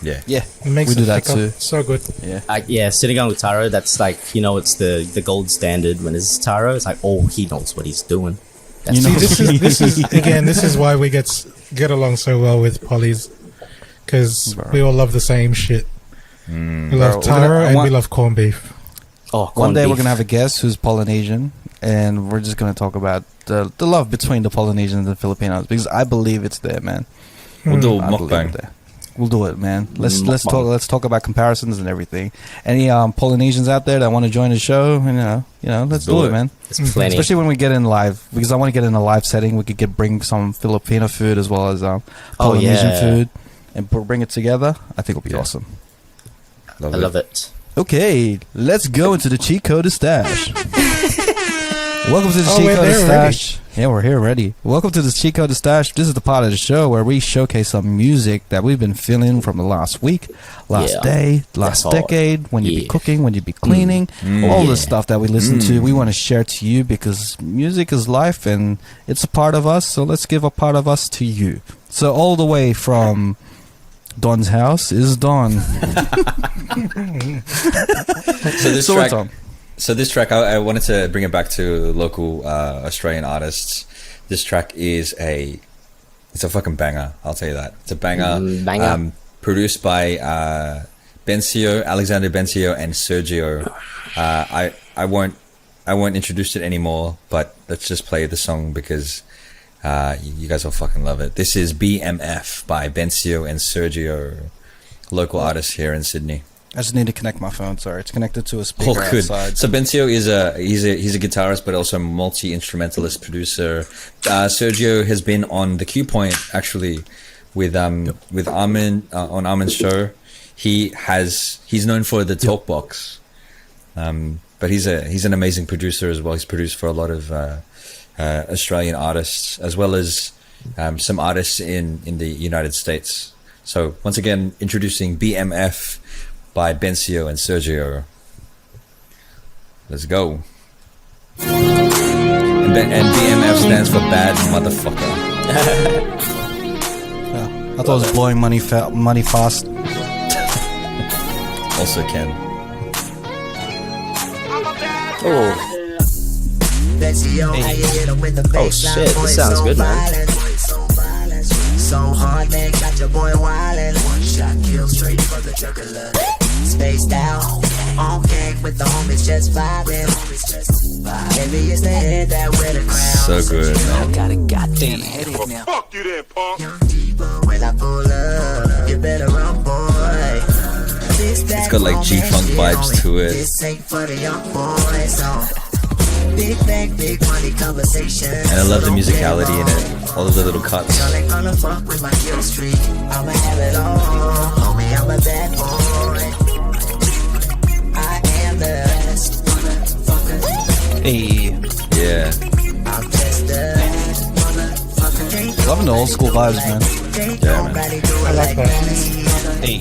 Yeah. Yeah, It makes we do it that thick up. too. So good. Yeah, sinigang with taro, that's like, it's the gold standard. When it's taro, it's like, oh, he knows what he's doing. That's You know- This is again. This is why we get along so well with Polly's, because we all love the same shit. We love Bro, taro I and we want- love corned beef. oh, One corned day we're beef. gonna have a guest who's Polynesian, and we're just gonna talk about the love between the Polynesians and the Filipinos, because I believe it's there, man. We'll do a I believe mukbang. it's there. We'll do it, man. Let's Mukbang. let's talk about comparisons and everything. Any Polynesians out there that want to join the show? Let's do it, man. There's plenty. Especially when we get in live, because I want to get in a live setting. We could bring some Filipino food as well as Polynesian yeah. food, and bring it together. I think it'll be awesome. I love it. Okay, let's go into the Cheatcoders stash. Welcome to the Oh, we're Cheatcoders there already. stash. Yeah, we're here already. Welcome to the Cheatcoders stash. This is the part of the show where we showcase some music that we've been feeling from the last week, last Yeah. day, last That's all. decade, when you be Yeah. cooking, when you be cleaning, all the Yeah. stuff that we listen to, we want to share to you because music is life and it's a part of us. So let's give a part of us to you. So all the way from Don's house is Don. So this So track, what's on? So this track, I wanted to bring it back to local Australian artists. This track is it's a fucking banger. I'll tell you that. It's a banger. Banger. Produced by Alexander Bencio and Sergio. I won't introduce it anymore, but let's just play the song because you guys will fucking love it. This is BMF by Bencio and Sergio, local artists here in Sydney. I just need to connect my phone. Sorry, it's connected to a speaker Oh, good. outside. So Bencio is he's a guitarist, but also a multi-instrumentalist producer. Sergio has been on the Q Point actually with Armin on Armin's show. He's known for the talk box, but he's an amazing producer as well. He's produced for a lot of Australian artists as well as some artists in the United States. So once again, introducing BMF by Bencio and Sergio. Let's go. And BMF stands for bad motherfucker. I thought it was blowing money fast. Also can. Oh. Oh shit, this sounds good, man. So hard, man, got your boy wildin'. One shot kill straight for the juggler. Spaced out, on cake with the homies just vibing. Maybe it's the head that wear the crown. So good, man. Got a goddamn headache now. Fuck you then, punk. When I pull up, you better run, boy. It's got like G-Funk vibes to it. This ain't for the young boys, so. Big bang, big money conversation. And I love the musicality in it. All of the little cuts. Y'all ain't gonna fuck with my kill streak. I'ma have it all. Homie, I'm a bad boy. I am the best motherfucker. Hey, Yeah. I'm just the best motherfucker. loving the old school vibes, man. Yeah, man. I like that. Hey,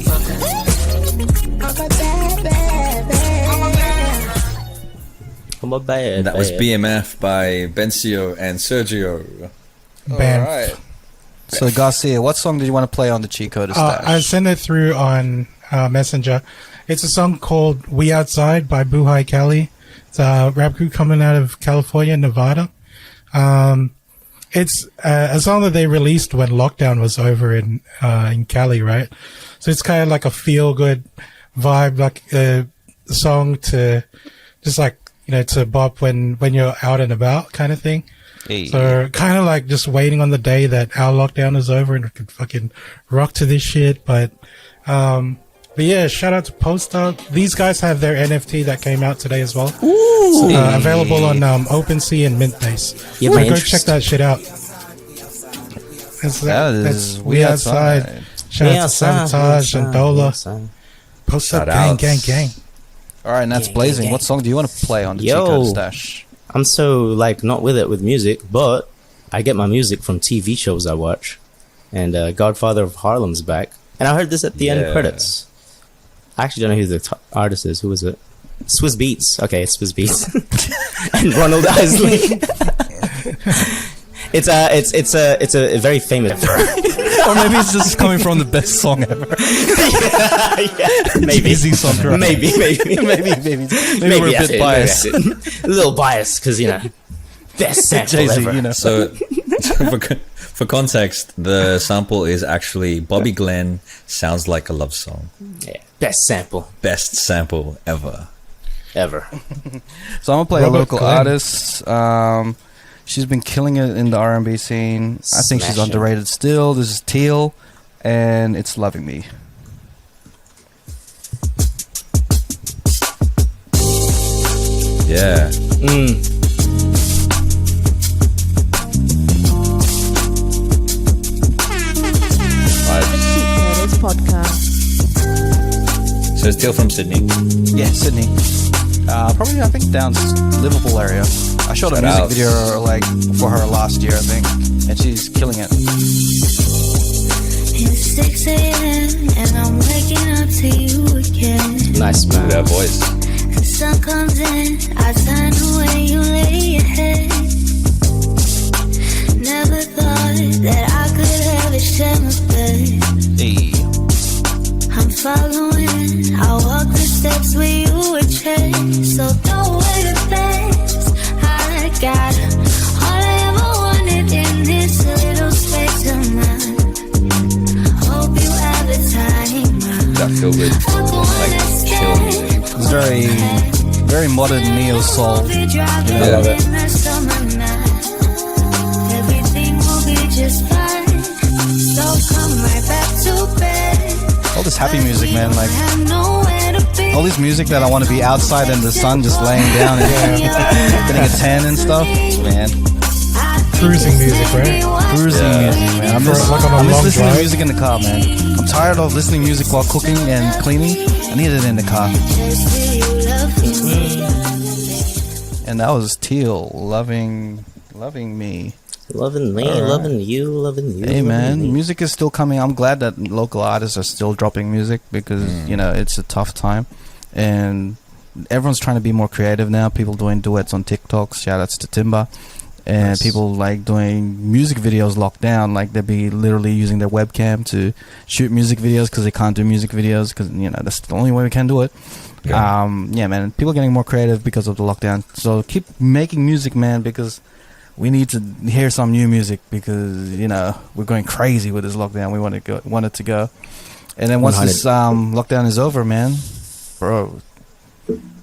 I'm a bad. And that was bad. BMF by Bencio and Sergio. Bam. right. So Garcia, what song did you want to play on the Cheatcoders Stash? I sent it through on Messenger. It's a song called "We Outside" by Buhai Kelly. It's a rap group coming out of California, Nevada. It's a song that they released when lockdown was over in Cali, right? So it's kind of like a feel-good vibe, like a song to just like, you know, to bop when you're out and about kind of thing. Hey. So kind of like just waiting on the day that our lockdown is over and we can fucking rock to this shit. But yeah, shout out to Poster. These guys have their NFT that came out today as well. So, available on OpenSea and Mintbase. Yeah, So my go interest. check that shit out. That's We Outside. Shout out to Sabotage and Dola. Post up, gang, gang, gang. All right, and that's Gang, Blazing. gang, What song do you want to play on the Yo. Cheatcoders Stash? I'm so like not with it with music, but I get my music from TV shows I watch. And Godfather of Harlem's back. And I heard this at the end Yeah. credits. I actually don't know who the artist is. Who is it? Swiss Beats. Okay, it's Swiss Beats. And Ronald Isley. It's a very famous. Or maybe it's just coming from the best song ever. Yeah, maybe. Easy song, right? Maybe. maybe we're a that's bit it, biased. maybe that's it. A little biased because, you know, best sample Jay-Z, ever. you know. So, for context, the sample is actually Bobby Glenn sounds like a love song. Yeah, best sample Best sample ever. ever. So I'm gonna play Robert a local Glenn. artist. She's been killing it in the R&B scene. I think she's Smashing. underrated still. This is Teal, and it's Loving Me. Yeah. Cheatcoders podcast. So it's still from Sydney. Yeah, Sydney. Probably, I think, down Liverpool area. I shot a Shout music outs. video like for her last year, I think, and she's killing it. It's 6 a.m. and I'm waking up to you again. Nice, man. With our voice. The sun comes in, I turn away, you lay your head. Never thought that I could ever share my bed. Hey. I'm following, I walk the steps where you would tread. So don't wait a best, I got all I ever wanted in this little space of mine. Hope you have the time. That feel good. Like chill music. It's very modern neo soul. I love it. Everything will be just fine. So come right back to bed. All this happy music, man. Like Have nowhere to be. all this music that I want to be outside in the sun, just laying down and getting a tan and stuff, man. Cruising music, right? Cruising music, man. I'm just, Like on a I'm just long listening to drive. music in the car, man. I'm tired of listening to music while cooking and cleaning. I need it in the car. And that was Teal, loving me. Loving me, All right. loving you, loving you. Hey, loving man, me. music is still coming. I'm glad that local artists are still dropping music because, you know, it's a tough time. And everyone's trying to be more creative now. People doing duets on TikTok. Shout outs to Timba. And Nice. people like doing music videos locked down. Like they'll be literally using their webcam to shoot music videos because they can't do music videos because, you know, that's the only way we can do it. Yeah. Yeah, man, people are getting more creative because of the lockdown. So keep making music, man, because we need to hear some new music because, you know, we're going crazy with this lockdown. We want it to go. And then once 100. this lockdown is over, man, bro,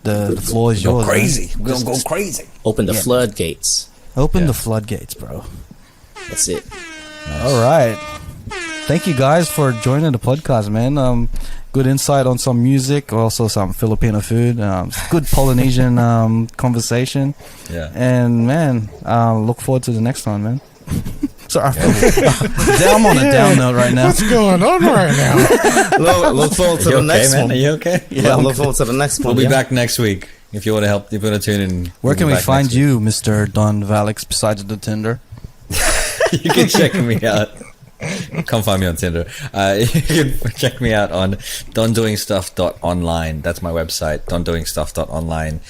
the floor is Go yours. man. crazy. We're going to go crazy. Open the Yeah. floodgates. Open Yeah. the floodgates, bro. That's it. All right. Thank you guys for joining the podcast, man. Good insight on some music, also some Filipino food, good Polynesian conversation. Yeah. And man, look forward to the next one, man. Sorry, I'm on a down note right now. What's going on right now? Look forward to You the okay, next man? one. Are you okay? Yeah, look forward to the next We'll one. be yeah. back next week. If you want to help, if you want to tune in. Where we'll can be we back find next week. you, Mr. Don Valix, besides the Tinder? You can check me out. Come find me on Tinder. You can check me out on dondoingstuff.online. That's my website, dondoingstuff.online.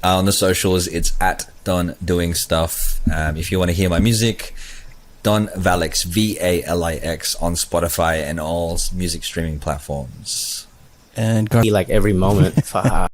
On the socials, it's at dondoingstuff. If you want to hear my music, Don Valix, VALIX, on Spotify and all music streaming platforms. And Be like every moment. Fuck.